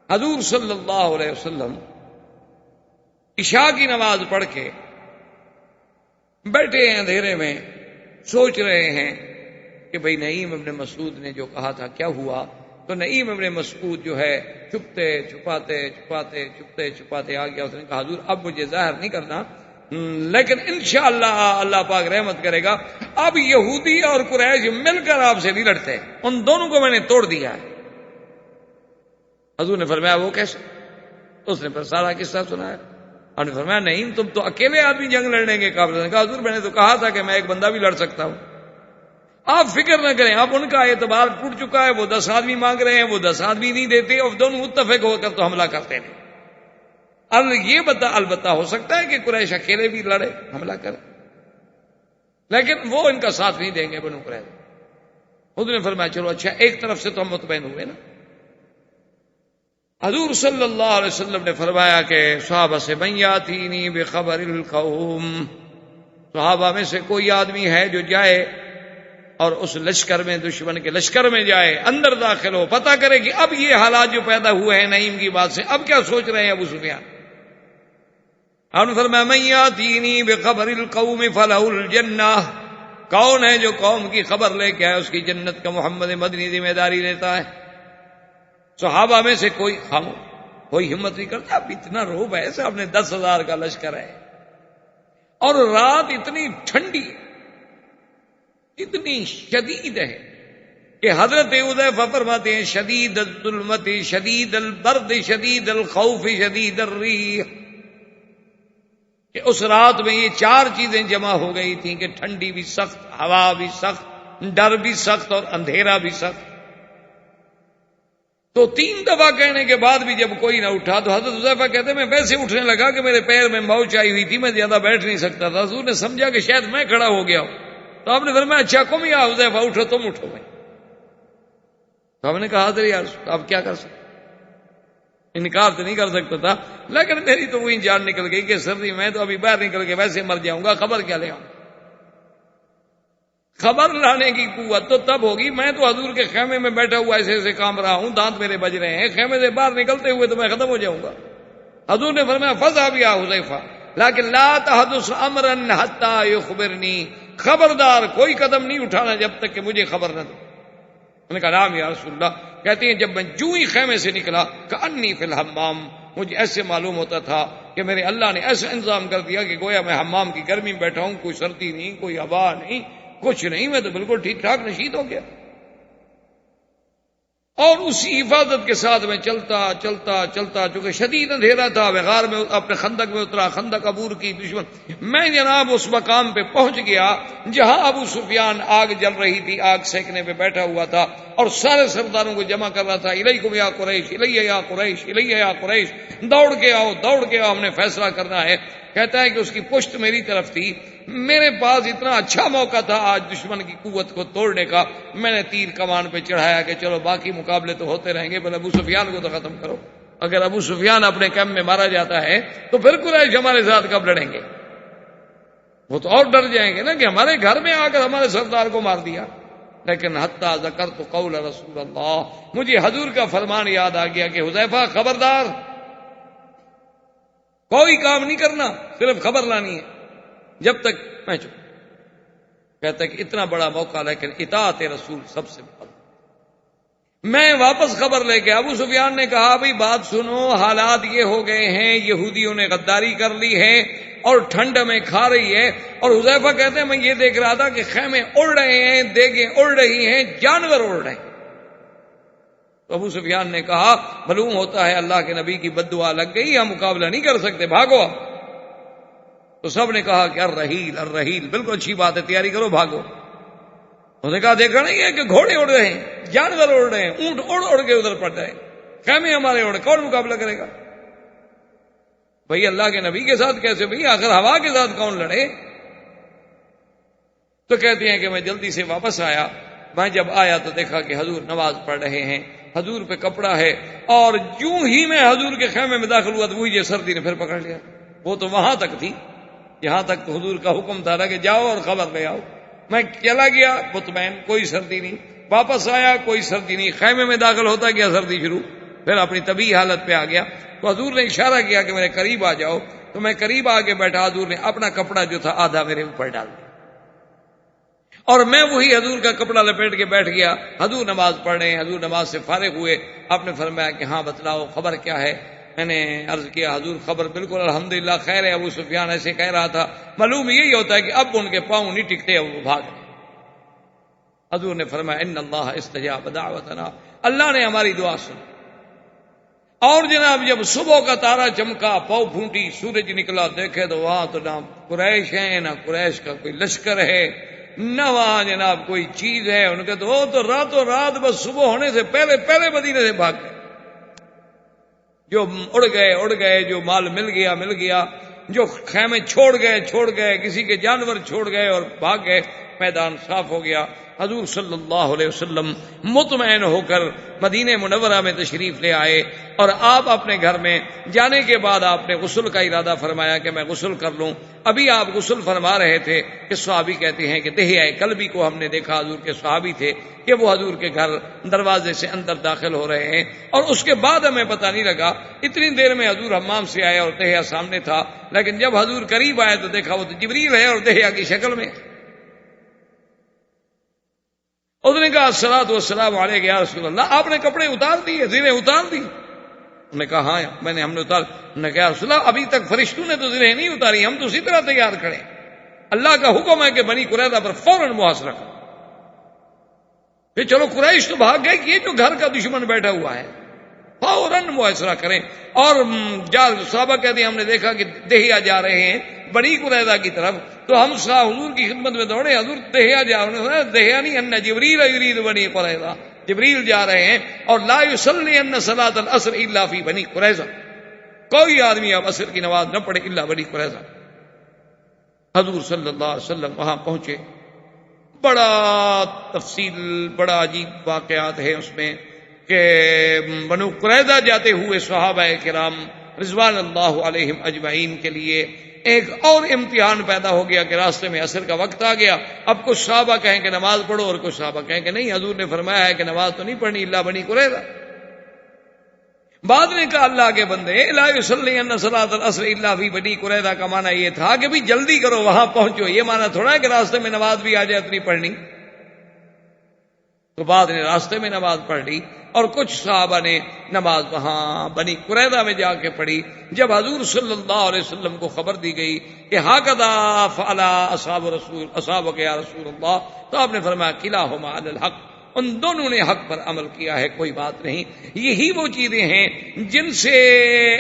B: حضور صلی اللہ علیہ وسلم عشاء کی نماز پڑھ کے بیٹھے ہیں اندھیرے میں، سوچ رہے ہیں کہ بھئی نعیم ابن مسعود نے جو کہا تھا کیا ہوا؟ تو نعیم ابن مسعود جو ہے چھپتے چھپاتے آ گیا۔ اس نے کہا حضور اب مجھے ظاہر نہیں کرنا، لیکن انشاءاللہ اللہ پاک رحمت کرے گا، اب یہودی اور قریش مل کر آپ سے نہیں لڑتے، ان دونوں کو میں نے توڑ دیا ہے۔ حضور نے فرمایا وہ کیسے؟ اس نے پھر سارا قصہ سنایا۔ اور نے فرمایا نہیں تم تو اکیلے آدمی جنگ لڑنے کے قابل۔ نے کہا حضور میں نے تو کہا تھا کہ میں ایک بندہ بھی لڑ سکتا ہوں، آپ فکر نہ کریں، اب ان کا اعتبار ٹوٹ چکا ہے، وہ 10 آدمی مانگ رہے ہیں، وہ 10 آدمی نہیں دیتے، اور دونوں متفق ہو کر تو حملہ کرتے ہیں۔ البتہ ہو سکتا ہے کہ قریش اکیلے بھی لڑے حملہ کرے، لیکن وہ ان کا ساتھ نہیں دیں گے بنو قریظہ۔ حضور نے فرمایا چلو اچھا، ایک طرف سے تو ہم مطمئن ہوئے نا۔ حضور صلی اللہ علیہ وسلم نے فرمایا کہ صحابہ سے من یاتینی بخبر القوم، صحابہ میں سے کوئی آدمی ہے جو جائے اور اس لشکر میں، دشمن کے لشکر میں جائے، اندر داخل ہو، پتہ کرے کہ اب یہ حالات جو پیدا ہوئے ہیں نعیم کی بات سے، اب کیا سوچ رہے ہیں ابو سفیان۔ آپ نے فرمایا من یاتینی بخبر القوم فلہ الجنہ، کون ہے جو قوم کی خبر لے کے آئے اس کی جنت کا محمد مدنی ذمہ داری لیتا ہے۔ صحابہ میں سے کوئی ہمت نہیں کرتا، اب اتنا روب ہے، صاحب نے 10,000 کا لشکر ہے اور رات اتنی ٹھنڈی اتنی شدید ہے کہ حضرت حذیفہ فرماتے ہیں شدید الظلمت شدید البرد شدید الخوف شدید الریح، کہ اس رات میں یہ 4 چیزیں جمع ہو گئی تھیں کہ ٹھنڈی بھی سخت، ہوا بھی سخت، ڈر بھی سخت اور اندھیرا بھی سخت۔ تو 3 دفعہ کہنے کے بعد بھی جب کوئی نہ اٹھا تو حضرت حذیفہ کہتے میں ویسے اٹھنے لگا کہ میرے پیر میں موچ آئی ہوئی تھی، میں زیادہ بیٹھ نہیں سکتا تھا۔ حضور نے سمجھا کہ شاید میں کھڑا ہو گیا ہوں، تو آپ نے فرمایا اچھا قم یا حذیفہ، اٹھو، تم اٹھو میں۔ تو ہم نے کہا حضرت یا رسول اب کیا کر سکتے، انکار تو نہیں کر سکتا تھا، لیکن میری تو وہی جان نکل گئی کہ سردی میں تو ابھی باہر نکل کے ویسے مر جاؤں گا، خبر کیا لے آؤں۔ خبر لانے کی قوت تو تب ہوگی، میں تو حضور کے خیمے میں بیٹھا ہوا ایسے ایسے کام رہا ہوں، دانت میرے بج رہے ہیں، خیمے سے باہر نکلتے ہوئے تو میں ختم ہو جاؤں گا۔ حضور نے فرمایا فذهب یا حذیفہ لیکن لا تحدث امرا حتى يخبرنی، خبردار کوئی قدم نہیں اٹھانا جب تک کہ مجھے خبر نہ دو۔ میں نے کہا نام یا رسول اللہ۔ کہتے ہیں جب میں جو ہی خیمے سے نکلا کأنی فی الحمام، مجھے ایسے معلوم ہوتا تھا کہ میرے اللہ نے ایسا انتظام کر دیا کہ گویا میں حمام کی گرمی میں بیٹھا ہوں، کوئی سردی نہیں، کوئی ہوا نہیں، کچھ نہیں، میں تو بالکل ٹھیک ٹھاک نشید ہو گیا۔ اور اسی حفاظت کے ساتھ میں چلتا چلتا چلتا، چونکہ شدید اندھیرا تھا، غار میں اپنے خندق میں اترا، خندق عبور کی، دشمن، میں جناب اس مقام پہ پہنچ گیا جہاں ابو سفیان آگ جل رہی تھی، آگ سینکنے پہ بیٹھا ہوا تھا اور سارے سرداروں کو جمع کر رہا تھا، الیکم یا قریش، الیہ یا قریش، الیہ یا قریش، دوڑ کے آؤ، دوڑ کے آؤ، ہم نے فیصلہ کرنا ہے۔ کہتا ہے کہ اس کی پشت میری طرف تھی، میرے پاس اتنا اچھا موقع تھا آج دشمن کی قوت کو توڑنے کا، میں نے تیر کمان پہ چڑھایا کہ چلو باقی مقابلے تو ہوتے رہیں گے، بل ابو سفیان کو تو ختم کرو۔ اگر ابو سفیان اپنے کیمپ میں مارا جاتا ہے تو پھر قریش ہمارے ساتھ کب لڑیں گے؟ وہ تو اور ڈر جائیں گے نا کہ ہمارے گھر میں آ کر ہمارے سردار کو مار دیا۔ لیکن حتی ذکرت قول رسول اللہ، مجھے حضور کا فرمان یاد آ گیا کہ حذیفہ خبردار، کوئی کام نہیں کرنا، صرف خبر لانی ہے جب تک میں چپ۔ کہتا ہے کہ اتنا بڑا موقع لیکن اطاعت رسول سب سے بڑا۔ میں واپس خبر لے کے ابو سفیان نے کہا بھئی بات سنو، حالات یہ ہو گئے ہیں، یہودیوں نے غداری کر لی ہے اور ٹھنڈ میں کھا رہی ہے، اور حذیفہ کہتے ہیں میں یہ دیکھ رہا تھا کہ خیمے اڑ رہے ہیں، دیگیں اڑ رہی ہیں، جانور اڑ رہے ہیں۔ تو ابو سفیان نے کہا معلوم ہوتا ہے اللہ کے نبی کی بد دعا لگ گئی، ہم مقابلہ نہیں کر سکتے، بھاگو۔ تو سب نے کہا کہ الرحیل الرحیل، بالکل اچھی بات ہے، تیاری کرو، بھاگو۔ انہوں نے کہا دیکھا نہیں ہے کہ گھوڑے اڑ رہے ہیں، جانور اڑ رہے ہیں، اونٹ اڑ اڑ کے ادھر پڑ رہے ہیں، خیمے ہمارے اڑ، کون مقابلہ کرے گا؟ بھئی اللہ کے نبی کے ساتھ کیسے؟ بھئی آخر ہوا کے ساتھ کون لڑے؟ تو کہتے ہیں کہ میں جلدی سے واپس آیا، میں جب آیا تو دیکھا کہ حضور نماز پڑھ رہے ہیں، حضور پہ کپڑا ہے، اور یوں ہی میں حضور کے خیمے میں داخل ہوا تو وہی سردی نے پھر پکڑ لیا۔ وہ تو وہاں تک تھی، یہاں تک تو حضور کا حکم تھا کہ جاؤ اور خبر لے آؤ۔ میں چلا گیا مطمئن، کوئی سردی نہیں، واپس آیا کوئی سردی نہیں، خیمے میں داخل ہوتا گیا سردی شروع، پھر اپنی طبیعی حالت پہ آ گیا۔ تو حضور نے اشارہ کیا کہ میرے قریب آ جاؤ، تو میں قریب آ کے بیٹھا، حضور نے اپنا کپڑا جو تھا آدھا میرے اوپر ڈال دیا اور میں وہی حضور کا کپڑا لپیٹ کے بیٹھ گیا۔ حضور نماز پڑھ رہے ہیں، حضور نماز سے فارغ ہوئے، آپ نے فرمایا کہ ہاں بتلاؤ خبر کیا ہے؟ میں نے عرض کیا حضور خبر بالکل الحمدللہ خیر ہے۔ ابو سفیان ایسے کہہ رہا تھا، معلوم یہی ہوتا ہے کہ اب ان کے پاؤں نہیں ٹکتے، اب وہ بھاگ رہے۔ حضور نے فرمایا ان اللہ استجاب دعوتنا، اللہ نے ہماری دعا سنی۔ اور جناب جب صبح کا تارا چمکا، پاؤں پھونٹی، سورج نکلا، دیکھے تو وہاں تو نہ قریش ہیں، نہ قریش کا کوئی لشکر ہے، نہ وہاں جناب کوئی چیز ہے ان کے، تو وہ تو راتوں رات بس صبح ہونے سے پہلے پہلے مدینے سے بھاگ گئے۔ جو اڑ گئے، جو مال مل گیا، جو خیمے چھوڑ گئے، کسی کے جانور چھوڑ گئے اور بھاگ گئے، میدان صاف ہو گیا۔ حضور صلی اللہ علیہ وسلم مطمئن ہو کر مدینہ منورہ میں تشریف لے آئے، اور آپ اپنے گھر میں جانے کے بعد آپ نے غسل کا ارادہ فرمایا کہ میں غسل کر لوں۔ ابھی آپ غسل فرما رہے تھے کہ صحابی کہتے ہیں کہ دہیہ کلبی کو ہم نے دیکھا، حضور کے صحابی تھے، کہ وہ حضور کے گھر دروازے سے اندر داخل ہو رہے ہیں، اور اس کے بعد ہمیں پتہ نہیں لگا، اتنی دیر میں حضور حمام سے آئے اور دہیہ سامنے تھا، لیکن جب حضور قریب آئے تو دیکھا وہ تو جبریل ہے اور دہیہ کی شکل میں۔ اس نے کہا الصلاۃ والسلام علیک یا رسول اللہ، آپ نے کپڑے اتار دیے، زرہیں اتار دی؟ انہوں نے کہا ہاں ہم نے اتار۔ انہوں نے کہا رسول اللہ ابھی تک فرشتوں نے تو زرہیں نہیں اتاری، ہم تو اسی طرح تیار کھڑے ہیں، اللہ کا حکم ہے کہ بنی قریظہ پر فوراً محاصرہ کرو۔ پھر چلو قریش تو بھاگ گئے کہ یہ جو گھر کا دشمن بیٹھا ہوا ہے، فوراً محاصرہ کریں۔ اور صحابہ کہتے ہیں ہم نے دیکھا کہ دہیہ جا رہے ہیں بنی قریظہ کی طرف، تو ہم حضور کی خدمت میں دوڑے، حضور دہیہ جا رہے ہیں، دہیہ نہیں، ان جبریل یرید بنی قریظہ، جبریل جا رہے ہیں، اور لا یصلی ان صلاۃ العصر الا فی بنی قریظہ، کوئی آدمی اب عصر کی نماز نہ پڑھے الا بنی قریظہ۔ حضور صلی اللہ علیہ وسلم وہاں پہنچے، بڑا تفصیل، بڑا عجیب واقعات ہیں اس میں کہ بنو قریظہ جاتے ہوئے صحابہ کرام رضوان اللہ علیہم اجمعین کے لیے ایک اور امتحان پیدا ہو گیا کہ راستے میں عصر کا وقت آ گیا۔ اب کچھ صحابہ کہیں کہ نماز پڑھو اور کچھ صحابہ کہیں کہ نہیں، حضور نے فرمایا ہے کہ نماز تو نہیں پڑھنی الا بنی قریظہ۔ بعد نے کہا اللہ کے بندے، لا یصلی ان صلاۃ العصر الا فی بنی قریظہ کا معنی یہ تھا کہ بھی جلدی کرو، وہاں پہنچو، یہ معنی تھوڑا ہے کہ راستے میں نماز بھی آ جائے اتنی پڑھنی۔ تو بعد نے راستے میں نماز پڑھ لی، اور کچھ صحابہ نے نماز وہاں بنی قریظہ میں جا کے پڑھی۔ جب حضور صلی اللہ علیہ وسلم کو خبر دی گئی کہ ہاکذا فعل اصحابک یا رسول اللہ، تو آپ نے فرمایا کلاہما علی الحق، ان دونوں نے حق پر عمل کیا ہے، کوئی بات نہیں۔ یہی وہ چیزیں ہیں جن سے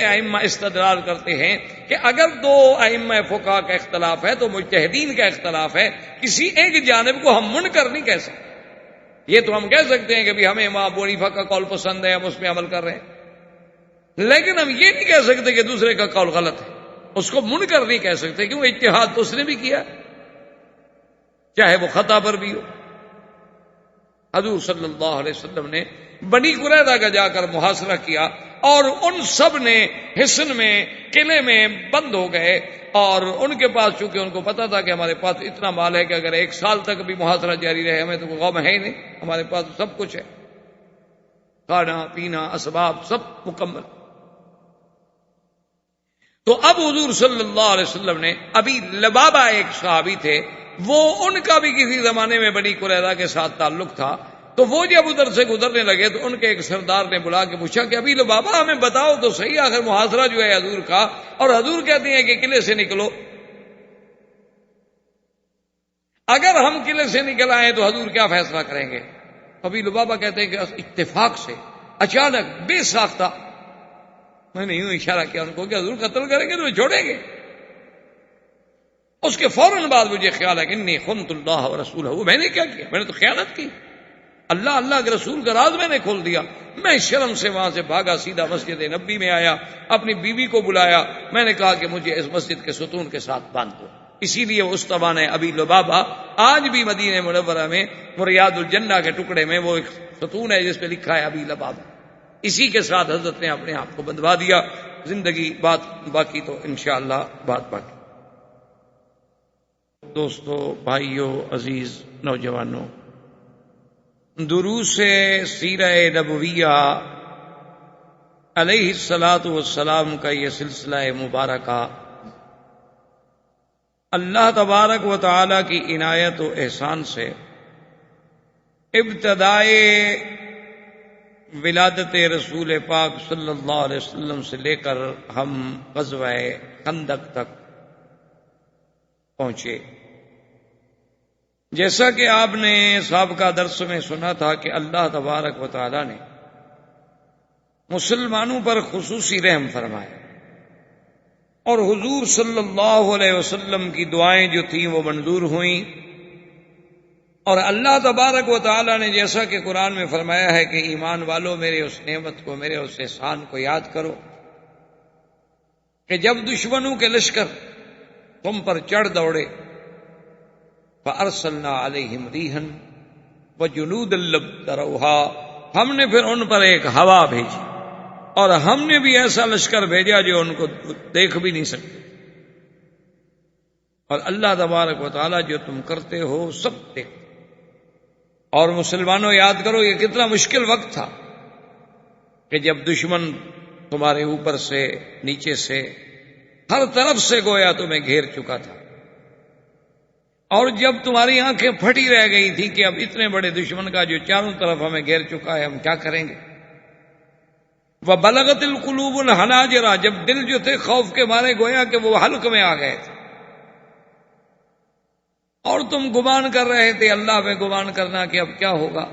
B: ائمہ استدلال کرتے ہیں کہ اگر دو ائمہ فقہا کا اختلاف ہے تو مجتہدین کا اختلاف ہے، کسی ایک جانب کو ہم منکر نہیں کہہ سکتے۔ یہ تو ہم کہہ سکتے ہیں کہ بھی ہمیں امام ابو حنیفہ کا قول پسند ہے، ہم اس پہ عمل کر رہے ہیں، لیکن ہم یہ نہیں کہہ سکتے کہ دوسرے کا قول غلط ہے، اس کو منکر نہیں کہہ سکتے، کیوں اجتہاد تو اس نے بھی کیا، چاہے وہ خطا پر بھی ہو۔ حضور صلی اللہ علیہ وسلم نے بنی قریظہ کا جا کر محاصرہ کیا، اور ان سب نے حصن میں، قلعے میں بند ہو گئے، اور ان کے پاس چونکہ ان کو پتا تھا کہ ہمارے پاس اتنا مال ہے کہ اگر 1 سال تک بھی محاصرہ جاری رہے ہمیں تو کوئی غم ہے ہی نہیں، ہمارے پاس سب کچھ ہے، کھانا پینا اسباب سب مکمل۔ تو اب حضور صلی اللہ علیہ وسلم نے، ابھی لبابہ ایک صحابی تھے، وہ ان کا بھی کسی زمانے میں بنی قریظہ کے ساتھ تعلق تھا، تو وہ جب ادھر سے گزرنے لگے تو ان کے ایک سردار نے بلا کے پوچھا کہ ابھی لبابہ ہمیں بتاؤ تو صحیح، آخر محاصرہ جو ہے حضور کا، اور حضور کہتے ہیں کہ قلعے سے نکلو، اگر ہم قلعے سے نکل آئے تو حضور کیا فیصلہ کریں گے؟ ابھی لبابہ کہتے ہیں کہ اتفاق سے، اچانک، بے ساختہ، میں نے یوں اشارہ کیا ان کو کہ حضور قتل کریں گے تو چھوڑیں گے۔ اس کے فوراً بعد مجھے خیال ہے کہ انی خنت اللہ ورسولہ، میں نے کیا کیا؟ میں نے تو خیانت کی، اللہ کے رسول کا راز میں نے کھول دیا۔ میں شرم سے وہاں سے بھاگا، سیدھا مسجد نبی میں آیا، اپنی بیوی کو بلایا، میں نے کہا کہ مجھے اس مسجد کے ستون کے ساتھ باندھ دو۔ اسی لیے استوان ہے ابی لبابہ آج بھی مدینہ منورہ میں ریاض الجنہ کے ٹکڑے میں وہ ایک ستون ہے جس پہ لکھا ہے ابی لبابہ، اسی کے ساتھ حضرت نے اپنے آپ کو بندھوا دیا۔ زندگی بات باقی تو انشاءاللہ بات باقی۔ دوستو، بھائیو، عزیز نوجوانوں، دروس سیرہ نبویہ علیہ الصلاۃ والسلام کا یہ سلسلہ مبارکہ اللہ تبارک و تعالی کی عنایت و احسان سے ابتدائے ولادت رسول پاک صلی اللہ علیہ وسلم سے لے کر ہم غزوہ خندق تک پہنچے۔ جیسا کہ آپ نے سابقہ درس میں سنا تھا کہ اللہ تبارک و تعالی نے مسلمانوں پر خصوصی رحم فرمایا، اور حضور صلی اللہ علیہ وسلم کی دعائیں جو تھیں وہ منظور ہوئیں، اور اللہ تبارک و تعالی نے جیسا کہ قرآن میں فرمایا ہے کہ ایمان والو میرے اس نعمت کو، میرے اس احسان کو یاد کرو، کہ جب دشمنوں کے لشکر تم پر چڑھ دوڑے فَأَرْسَلْنَا عَلَيْهِمْ رِيحًا وَجُنُودًا لَّمْ تَرَوْهَا، ہم نے پھر ان پر ایک ہوا بھیجی اور ہم نے بھی ایسا لشکر بھیجا جو ان کو دیکھ بھی نہیں سکتے۔ اور اللہ تبارک و تعالیٰ جو تم کرتے ہو سب دیکھ۔ اور مسلمانوں یاد کرو یہ کتنا مشکل وقت تھا کہ جب دشمن تمہارے اوپر سے نیچے سے ہر طرف سے گویا تمہیں گھیر چکا تھا، اور جب تمہاری آنکھیں پھٹی رہ گئی تھی کہ اب اتنے بڑے دشمن کا جو چاروں طرف ہمیں گھیر چکا ہے ہم کیا کریں گے۔ وَبَلَغَتِ الْقُلُوبُ الْحَنَاجِرَ، جب دل جو تھے خوف کے مارے گویا کہ وہ حلق میں آ گئے تھے، اور تم گمان کر رہے تھے اللہ میں گمان کرنا کہ اب کیا ہوگا۔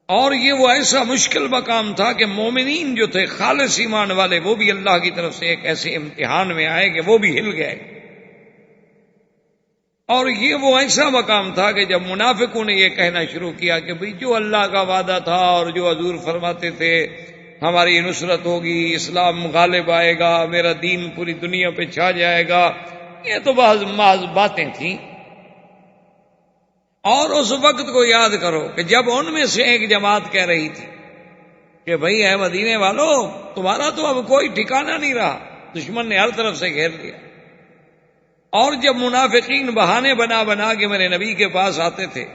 B: اور یہ وہ ایسا مشکل مقام تھا کہ مومنین جو تھے خالص ایمان والے وہ بھی اللہ کی طرف سے ایک ایسے امتحان میں آئے کہ وہ بھی ہل گئے۔ اور یہ وہ ایسا مقام تھا کہ جب منافقوں نے یہ کہنا شروع کیا کہ بھئی جو اللہ کا وعدہ تھا اور جو حضور فرماتے تھے ہماری نصرت ہوگی، اسلام غالب آئے گا، میرا دین پوری دنیا پہ چھا جائے گا، یہ تو بعض باتیں تھیں۔ اور اس وقت کو یاد کرو کہ جب ان میں سے ایک جماعت کہہ رہی تھی کہ بھئی اے مدینے والو تمہارا تو اب کوئی ٹھکانہ نہیں رہا، دشمن نے ہر طرف سے گھیر لیا۔ اور جب منافقین بہانے بنا بنا کے میرے نبی کے پاس آتے تھے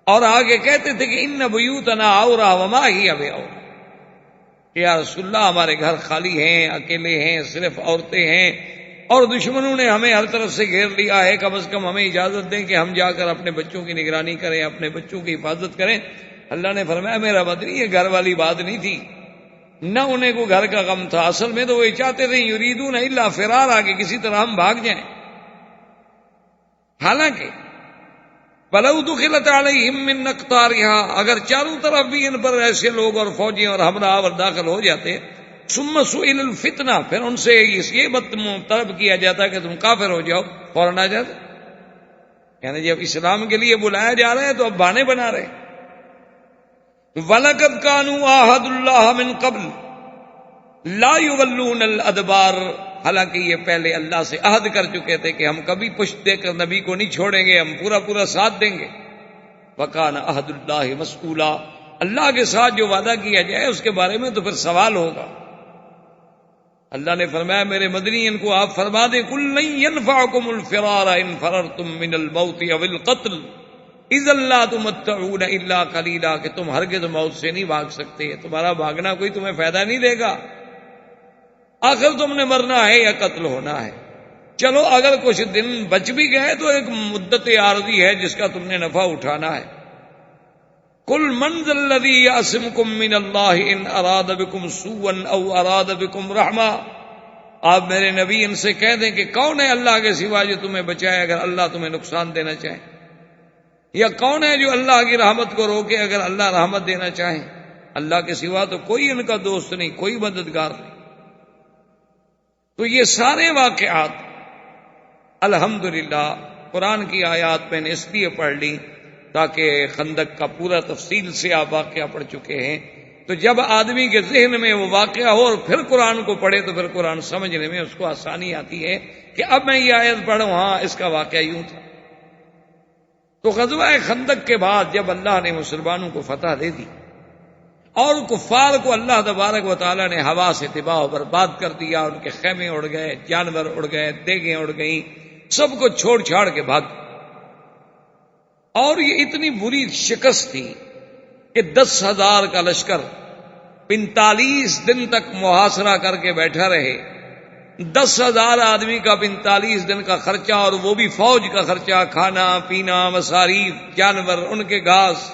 B: اور آگے کہتے تھے کہ ان بیوتنا عورہ وما ہی بعورہ، یا رسول اللہ ہمارے گھر خالی ہیں، اکیلے ہیں، صرف عورتیں ہیں، اور دشمنوں نے ہمیں ہر طرف سے گھیر لیا ہے، کم از کم ہمیں اجازت دیں کہ ہم جا کر اپنے بچوں کی نگرانی کریں، اپنے بچوں کی حفاظت کریں۔ اللہ نے فرمایا میرا مدنی یہ گھر والی بات نہیں تھی، نہ انہیں کو گھر کا غم تھا، اصل میں تو وہ چاہتے تھے یریدون الا فرارا کہ کسی طرح ہم بھاگ جائیں۔ حالانکہ وَلَوْ دُخِلَتْ عَلَيْهِمْ مِنْ أَقْطَارِهَا، اگر چاروں طرف بھی ان پر ایسے لوگ اور فوجی اور ہمراہ اور داخل ہو جاتے، ثُمَّ سُئِلَ الْفِتْنَةَ، پھر ان سے یہ طلب کیا جاتا کہ تم کافر ہو جاؤ، فوراً آ جاتے۔ یعنی جب اسلام کے لیے بلایا جا رہا ہے تو اب بہانے بنا رہے۔ وَلَقَدْ كَانُوا عَاهَدُوا اللَّهَ مِنْ قَبْلُ لَا يُوَلُّونَ الْأَدْبَارَ، حالانکہ یہ پہلے اللہ سے عہد کر چکے تھے کہ ہم کبھی پشت دے کر نبی کو نہیں چھوڑیں گے، ہم پورا پورا ساتھ دیں گے۔ وَكَانَ عَهْدُ اللَّهِ مَسْئُولًا، اللہ کے ساتھ جو وعدہ کیا جائے اس کے بارے میں تو پھر سوال ہوگا۔ اللہ نے فرمایا میرے مدنی ان کو آپ فرما دیں قُلْ لَن يَنْفَعَكُمُ الْفِرَارَ إِنْ فَرَرْتُم مِّنَ الْمَوْتِ أَوِ الْقَتْلِ اِذًا لَّا تُمَتَّعُونَ إِلَّا قَلِيلًا، کہ تم ہرگز موت سے نہیں بھاگ سکتے، تمہارا بھاگنا کوئی تمہیں فائدہ نہیں دے گا، آخر تم نے مرنا ہے یا قتل ہونا ہے۔ چلو اگر کچھ دن بچ بھی گئے تو ایک مدت عارضی ہے جس کا تم نے نفع اٹھانا ہے۔ قُلْ مَنْ ذَا الَّذِي يَعْصِمُكُم مِّنَ اللَّهِ إِنْ أَرَادَ بِكُمْ سُوءًا أَوْ أَرَادَ بِكُمْ رَحْمَةً، آپ میرے نبی ان سے کہہ دیں کہ کون ہے اللہ کے سوا جو تمہیں بچائے اگر اللہ تمہیں نقصان دینا چاہے، یا کون ہے جو اللہ کی رحمت کو روکے اگر اللہ رحمت دینا چاہے۔ اللہ کے سوا تو کوئی ان کا دوست نہیں، کوئی مددگار نہیں۔ تو یہ سارے واقعات الحمدللہ قرآن کی آیات میں نے اس لیے پڑھ لی تاکہ خندق کا پورا تفصیل سے آپ واقعہ پڑھ چکے ہیں، تو جب آدمی کے ذہن میں وہ واقعہ ہو اور پھر قرآن کو پڑھے تو پھر قرآن سمجھنے میں اس کو آسانی آتی ہے کہ اب میں یہ آیت پڑھوں ہاں اس کا واقعہ یوں تھا۔ تو غزوہ خندق کے بعد جب اللہ نے مسلمانوں کو فتح دے دی اور کفار کو اللہ تبارک و تعالیٰ نے ہوا سے تباہ و برباد کر دیا، ان کے خیمے اڑ گئے، جانور اڑ گئے، دیگیں اڑ گئیں، سب کو چھوڑ چھاڑ کے بھاگ۔ اور یہ اتنی بری شکست تھی کہ 10,000 کا لشکر 45 دن تک محاصرہ کر کے بیٹھا رہے۔ 10,000 آدمی کا 45 دن کا خرچہ، اور وہ بھی فوج کا خرچہ، کھانا پینا، مصاریف، جانور، ان کے گھاس،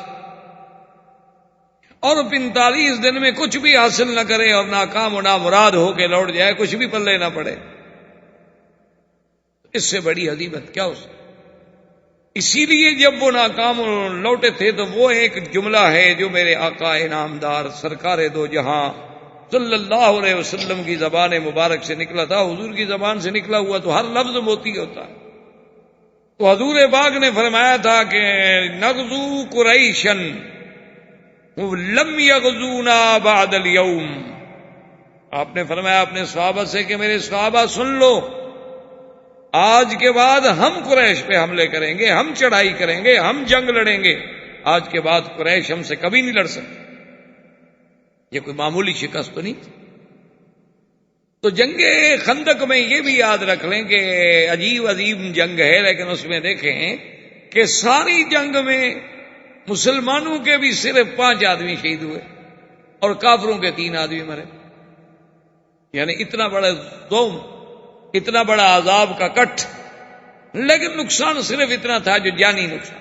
B: اور 45 دن میں کچھ بھی حاصل نہ کرے اور ناکام و نامراد ہو کے لوٹ جائے، کچھ بھی پلے نہ پڑے، اس سے بڑی عظیمت کیا ہو سکتی۔ اسی لیے جب وہ ناکام لوٹے تھے تو وہ ایک جملہ ہے جو میرے آقا انعامدار سرکار دو جہاں صلی اللہ علیہ وسلم کی زبان مبارک سے نکلا تھا۔ حضور کی زبان سے نکلا ہوا تو ہر لفظ موتی ہوتا ہے۔ تو حضور پاک نے فرمایا تھا کہ نغزو قریشن لم یغزونا بعد اليوم، آپ نے فرمایا اپنے صحابہ سے کہ میرے صحابہ سن لو، آج کے بعد ہم قریش پہ حملے کریں گے، ہم چڑھائی کریں گے، ہم جنگ لڑیں گے، آج کے بعد قریش ہم سے کبھی نہیں لڑ سکتے۔ یہ کوئی معمولی شکست تو نہیں تھی۔ تو جنگ خندق میں یہ بھی یاد رکھ لیں کہ عجیب عظیم جنگ ہے، لیکن اس میں دیکھیں کہ ساری جنگ میں مسلمانوں کے بھی صرف 5 آدمی شہید ہوئے اور کافروں کے 3 آدمی مرے، یعنی اتنا بڑا دوم، اتنا بڑا عذاب کا کٹ، لیکن نقصان صرف اتنا تھا جو جانی نقصان۔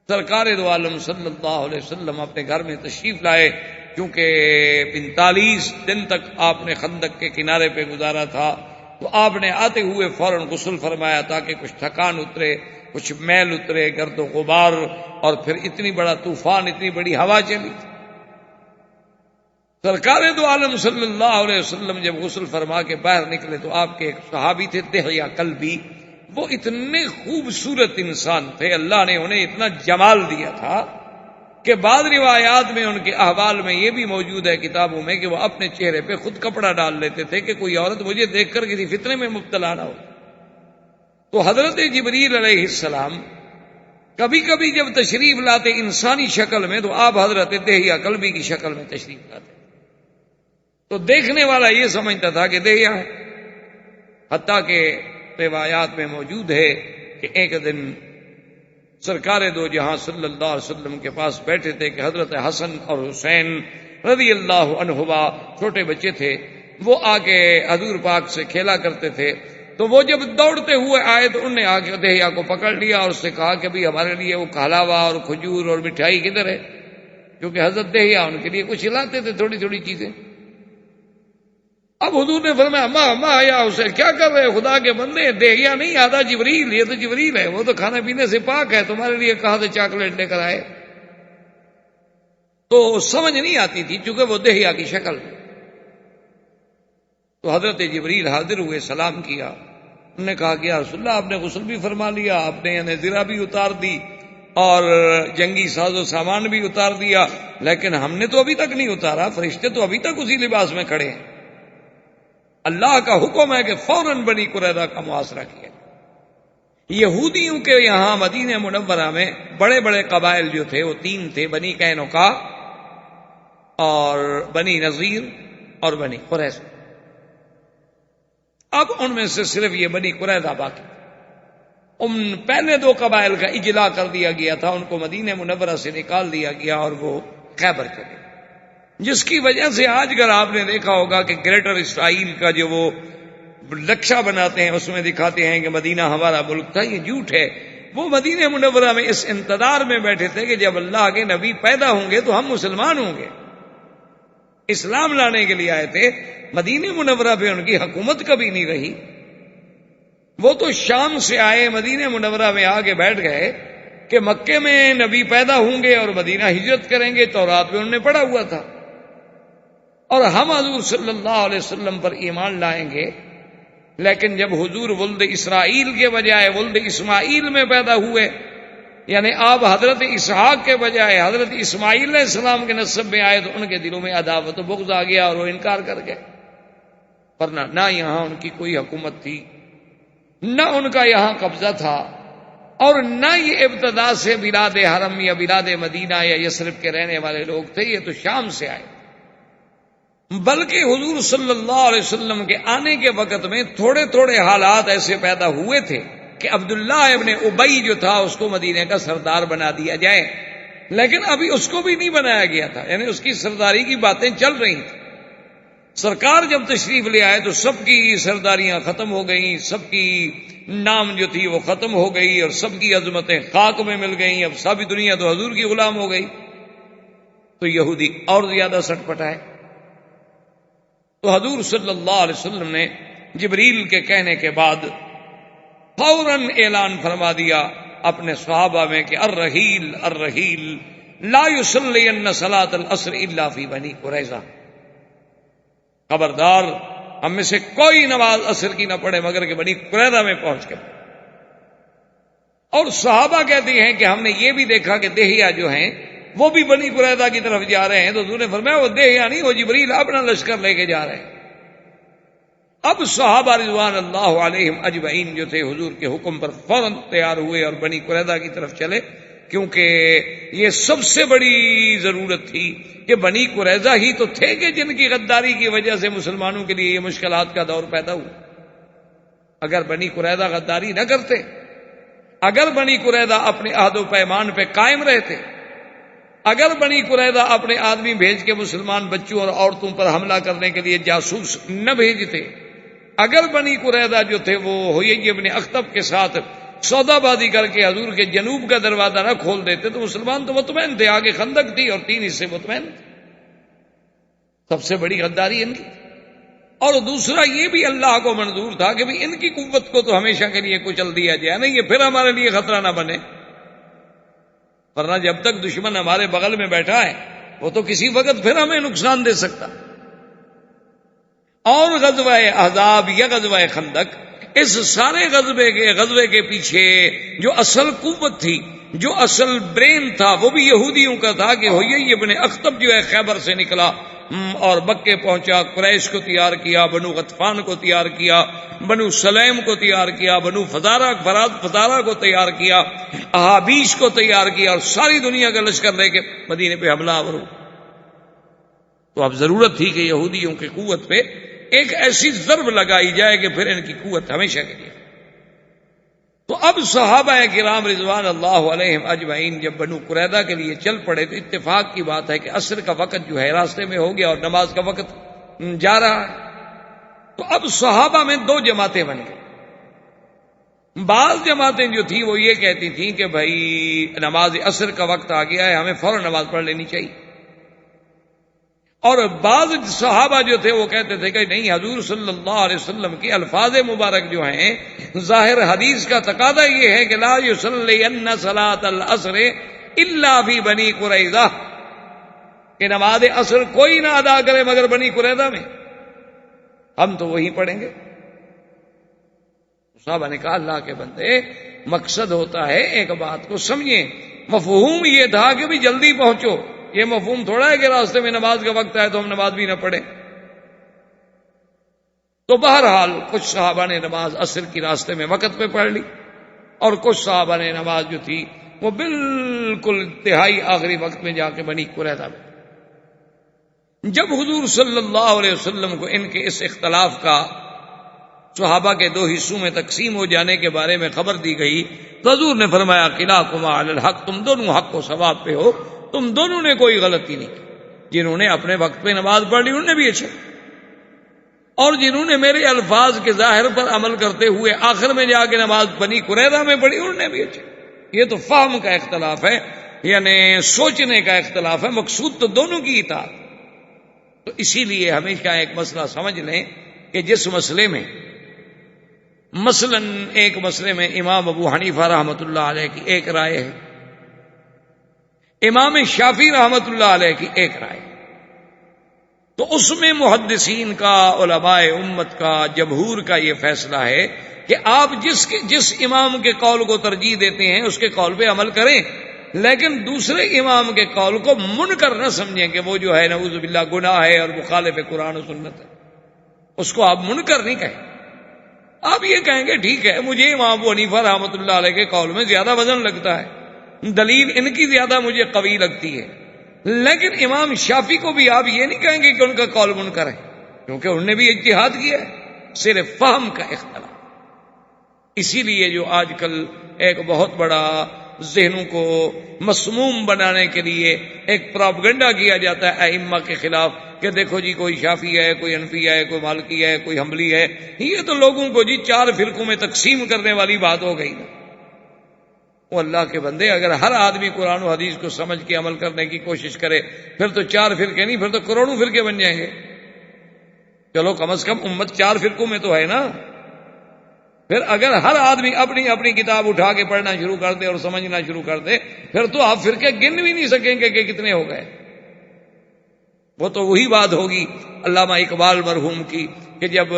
B: سرکار دو عالم صلی اللہ علیہ وسلم اپنے گھر میں تشریف لائے، کیونکہ 45 دن تک آپ نے خندق کے کنارے پہ گزارا تھا، تو آپ نے آتے ہوئے فوراً غسل فرمایا تاکہ کچھ تھکان اترے، کچھ میل اترے، گرد و غبار، اور پھر اتنی بڑا طوفان، اتنی بڑی ہوا چلی۔ سرکار دو عالم صلی اللہ علیہ وسلم جب غسل فرما کے باہر نکلے تو آپ کے ایک صحابی تھے دہیہ کلبی، وہ اتنے خوبصورت انسان تھے، اللہ نے انہیں اتنا جمال دیا تھا کہ بعض روایات میں ان کے احوال میں یہ بھی موجود ہے کتابوں میں کہ وہ اپنے چہرے پہ خود کپڑا ڈال لیتے تھے کہ کوئی عورت مجھے دیکھ کر کسی فتنے میں مبتلا نہ ہو۔ تو حضرت جبریل علیہ السلام کبھی کبھی جب تشریف لاتے انسانی شکل میں تو آپ حضرت دہیہ کلبی کی شکل میں تشریف لاتے، تو دیکھنے والا یہ سمجھتا تھا کہ دہیہ ہے، حتیٰ کہ روایات میں موجود ہے کہ ایک دن سرکار دو جہاں صلی اللہ علیہ وسلم کے پاس بیٹھے تھے کہ حضرت حسن اور حسین رضی اللہ عنہما چھوٹے بچے تھے، وہ آ کے حضور پاک سے کھیلا کرتے تھے، تو وہ جب دوڑتے ہوئے آئے تو انہوں نے آ کے دہیہ کو پکڑ لیا اور اس سے کہا کہ بھی ہمارے لیے وہ کہلاوا اور کھجور اور مٹھائی کدھر ہے، کیونکہ حضرت دہیہ ان کے لیے کچھ کھلاتے تھے تھوڑی تھوڑی چیزیں۔ اب حضور نے فرمایا اما یا حسین کیا کر رہے خدا کے بندے، دہیہ نہیں آتا جبریل، یہ تو جبریل ہے، وہ تو کھانے پینے سے پاک ہے، تمہارے لیے کہاں سے چاکلیٹ لے کر آئے۔ تو سمجھ نہیں آتی تھی چونکہ وہ دہیہ کی شکل میں۔ تو حضرت جبریل حاضر ہوئے، سلام کیا، انہوں نے کہا کہ یا رسول اللہ آپ نے غسل بھی فرما لیا، آپ نے یعنی زرہ بھی اتار دی اور جنگی ساز و سامان بھی اتار دیا، لیکن ہم نے تو ابھی تک نہیں اتارا، فرشتے تو ابھی تک اسی لباس میں کھڑے ہیں۔ اللہ کا حکم ہے کہ فوراً بنی قریظہ کا محاصرہ کیا۔ یہودیوں کے یہاں مدینہ منورہ میں بڑے بڑے قبائل جو تھے وہ 3 تھے، بنی قینقاع اور بنی نذیر اور بنی قریظہ۔ اب ان میں سے صرف یہ بنی قریظہ باقی، ان پہلے 2 قبائل کا اجلاء کر دیا گیا تھا، ان کو مدینہ منورہ سے نکال دیا گیا اور وہ خیبر چلے، جس کی وجہ سے آج اگر آپ نے دیکھا ہوگا کہ گریٹر اسرائیل کا جو وہ نقشہ بناتے ہیں اس میں دکھاتے ہیں کہ مدینہ ہمارا ملک تھا، یہ جھوٹ ہے۔ وہ مدینہ منورہ میں اس انتظار میں بیٹھے تھے کہ جب اللہ کے نبی پیدا ہوں گے تو ہم مسلمان ہوں گے، اسلام لانے کے لیے آئے تھے۔ مدینہ منورہ پہ ان کی حکومت کبھی نہیں رہی، وہ تو شام سے آئے، مدینہ منورہ میں آ کے بیٹھ گئے کہ مکے میں نبی پیدا ہوں گے اور مدینہ ہجرت کریں گے، تورات میں انہوں نے پڑھا ہوا تھا، اور ہم حضور صلی اللہ علیہ وسلم پر ایمان لائیں گے۔ لیکن جب حضور ولد اسرائیل کے بجائے ولد اسماعیل میں پیدا ہوئے، یعنی آپ حضرت اسحاق کے بجائے حضرت اسماعیل علیہ السلام کے نسب میں آئے، تو ان کے دلوں میں عداوت و بغض آ گیا اور وہ انکار کر گئے، ورنہ نہ یہاں ان کی کوئی حکومت تھی، نہ ان کا یہاں قبضہ تھا، اور نہ یہ ابتدا سے بلاد حرم یا بلاد مدینہ یا یثرب کے رہنے والے لوگ تھے، یہ تو شام سے آئے۔ بلکہ حضور صلی اللہ علیہ وسلم کے آنے کے وقت میں تھوڑے تھوڑے حالات ایسے پیدا ہوئے تھے کہ عبداللہ ابن ابی جو تھا اس کو مدینہ کا سردار بنا دیا جائے، لیکن ابھی اس کو بھی نہیں بنایا گیا تھا، یعنی اس کی سرداری کی باتیں چل رہی تھیں۔ سرکار جب تشریف لے آئے تو سب کی سرداریاں ختم ہو گئیں، سب کی نام جو تھی وہ ختم ہو گئی، اور سب کی عظمتیں خاک میں مل گئیں، اب ساری دنیا تو حضور کی غلام ہو گئی۔ تو یہودی اور زیادہ سٹ پٹائے، تو حضور صلی اللہ علیہ وسلم نے جبریل کے کہنے کے بعد فوراً اعلان فرما دیا اپنے صحابہ میں کہ الرحیل الرحیل لا یصلین صلاۃ العصر الا فی بنی قریظہ، خبردار ہم میں سے کوئی نماز عصر کی نہ پڑھے مگر کہ بنی قریظہ میں پہنچ کے۔ اور صحابہ کہتے ہیں کہ ہم نے یہ بھی دیکھا کہ دہیہ جو ہیں وہ بھی بنی قریظہ کی طرف جا رہے ہیں تو حضور نے فرمایا وہ دیہیا نہیں، وہ جبریل اپنا لشکر لے کے جا رہے ہیں۔ اب صحابہ رضوان اللہ علیہم اجمعین جو تھے حضور کے حکم پر فوراً تیار ہوئے اور بنی قریظہ کی طرف چلے، کیونکہ یہ سب سے بڑی ضرورت تھی کہ بنی قریظہ ہی تو تھے کہ جن کی غداری کی وجہ سے مسلمانوں کے لیے یہ مشکلات کا دور پیدا ہوا۔ اگر بنی قریظہ غداری نہ کرتے، اگر بنی قریظہ اپنے عہد و پیمان پہ قائم رہتے، اگر بنی قریظہ اپنے آدمی بھیج کے مسلمان بچوں اور عورتوں پر حملہ کرنے کے لیے جاسوس نہ بھیجتے، اگر بنی قریظہ جو تھے وہ حیی ابن اخطب کے ساتھ سودا بازی کر کے حضور کے جنوب کا دروازہ نہ کھول دیتے تو مسلمان تو مطمئن تھے، آگے خندق تھی اور 3 حصے مطمئن تھے۔ سب سے بڑی غداری ان کی، اور دوسرا یہ بھی اللہ کو منظور تھا کہ بھی ان کی قوت کو تو ہمیشہ کے لیے کچل دیا جائے، نہیں یہ پھر ہمارے لیے خطرہ نہ بنے، ورنہ جب تک دشمن ہمارے بغل میں بیٹھا ہے وہ تو کسی وقت پھر ہمیں نقصان دے سکتا۔ اور غزوہ احزاب یا غزوہ خندق، اس سارے غزوے کے پیچھے جو اصل قوت تھی، جو اصل برین تھا، وہ بھی یہودیوں کا تھا کہ حیی ابن اخطب جو ہے خیبر سے نکلا اور مکے پہنچا، قریش کو تیار کیا، بنو غطفان کو تیار کیا، بنو سلیم کو تیار کیا، بنو فزارہ کو تیار کیا، احابیش کو تیار کیا، اور ساری دنیا کا لشکر لے کے مدینے پہ حملہ آور ہو۔ تو اب ضرورت تھی کہ یہودیوں کی قوت پہ ایک ایسی ضرب لگائی جائے کہ پھر ان کی قوت ہمیشہ کے لیے۔ تو اب صحابہ کرام رضوان اللہ علیہم اجمعین جب بنو قریظہ کے لیے چل پڑے تو اتفاق کی بات ہے کہ عصر کا وقت جو ہے راستے میں ہو گیا اور نماز کا وقت جا رہا ہے۔ تو اب صحابہ میں 2 جماعتیں بن گئی۔ بعض جماعتیں جو تھیں وہ یہ کہتی تھیں کہ بھائی نماز عصر کا وقت آ گیا ہے، ہمیں فوراً نماز پڑھ لینی چاہیے، اور بعض صحابہ جو تھے وہ کہتے تھے کہ نہیں، حضور صلی اللہ علیہ وسلم کے الفاظ مبارک جو ہیں، ظاہر حدیث کا تقاضا یہ ہے کہ لا یصلین صلاۃ العصر الا فی بنی قریظہ، کہ نماز عصر کوئی نہ ادا کرے مگر بنی قریظہ میں، ہم تو وہی پڑھیں گے۔ صحابہ نے کہا اللہ کے بندے، مقصد ہوتا ہے ایک بات کو سمجھیں، مفہوم یہ تھا کہ بھی جلدی پہنچو، یہ مفہوم تھوڑا ہے کہ راستے میں نماز کا وقت آئے تو ہم نماز بھی نہ پڑھیں۔ تو بہرحال کچھ صحابہ نے نماز عصر کی راستے میں وقت پہ پڑھ لی، اور کچھ صحابہ نے نماز جو تھی وہ بالکل انتہائی آخری وقت میں جا کے بنی قریظہ میں۔ جب حضور صلی اللہ علیہ وسلم کو ان کے اس اختلاف کا صحابہ کے 2 حصوں میں تقسیم ہو جانے کے بارے میں خبر دی گئی تو حضور نے فرمایا کلاکما علی الحق، تم دونوں حق و ثواب پہ ہو، تم دونوں نے کوئی غلطی نہیں کی، جنہوں نے اپنے وقت پہ نماز پڑھ لی انہوں نے بھی اچھا، اور جنہوں نے میرے الفاظ کے ظاہر پر عمل کرتے ہوئے آخر میں جا کے نماز بنی قریظہ میں پڑھی انہوں نے بھی اچھا۔ یہ تو فہم کا اختلاف ہے، یعنی سوچنے کا اختلاف ہے، مقصود تو دونوں کی اطاعت۔ تو اسی لیے ہمیشہ ایک مسئلہ سمجھ لیں کہ جس مسئلے میں مثلا ایک مسئلے میں امام ابو حنیفہ رحمۃ اللہ علیہ کی ایک رائے ہے، امام شافعی رحمۃ اللہ علیہ کی ایک رائے، تو اس میں محدثین کا، علماء امت کا، جمہور کا یہ فیصلہ ہے کہ آپ جس امام کے قول کو ترجیح دیتے ہیں اس کے قول پہ عمل کریں، لیکن دوسرے امام کے قول کو منکر نہ سمجھیں کہ وہ جو ہے نعوذ باللہ گناہ ہے اور مخالف قرآن و سنت ہے، اس کو آپ منکر نہیں کہیں۔ آپ یہ کہیں گے ٹھیک ہے مجھے امام ابو حنیفہ رحمۃ اللہ علیہ کے قول میں زیادہ وزن لگتا ہے، دلیل ان کی زیادہ مجھے قوی لگتی ہے، لیکن امام شافعی کو بھی آپ یہ نہیں کہیں گے کہ ان کا قول منکر ہے، کیونکہ انہوں نے بھی اجتہاد کیا ہے، صرف فہم کا اختلاف۔ اسی لیے جو آج کل ایک بہت بڑا ذہنوں کو مسموم بنانے کے لیے ایک پروپیگنڈا کیا جاتا ہے ائمہ کے خلاف کہ دیکھو جی کوئی شافعی ہے، کوئی حنفی ہے، کوئی مالکی ہے، کوئی حنبلی ہے، یہ تو لوگوں کو جی 4 فرقوں میں تقسیم کرنے والی بات ہو گئی نا۔ وہ اللہ کے بندے، اگر ہر آدمی قرآن و حدیث کو سمجھ کے عمل کرنے کی کوشش کرے پھر تو 4 فرقے نہیں، پھر تو کروڑوں فرقے بن جائیں گے۔ چلو کم از کم امت 4 فرقوں میں تو ہے نا۔ پھر اگر ہر آدمی اپنی اپنی کتاب اٹھا کے پڑھنا شروع کر دے اور سمجھنا شروع کر دے پھر تو آپ فرقے گن بھی نہیں سکیں گے کہ کتنے ہو گئے۔ وہ تو وہی بات ہوگی علامہ اقبال مرحوم کی کہ جب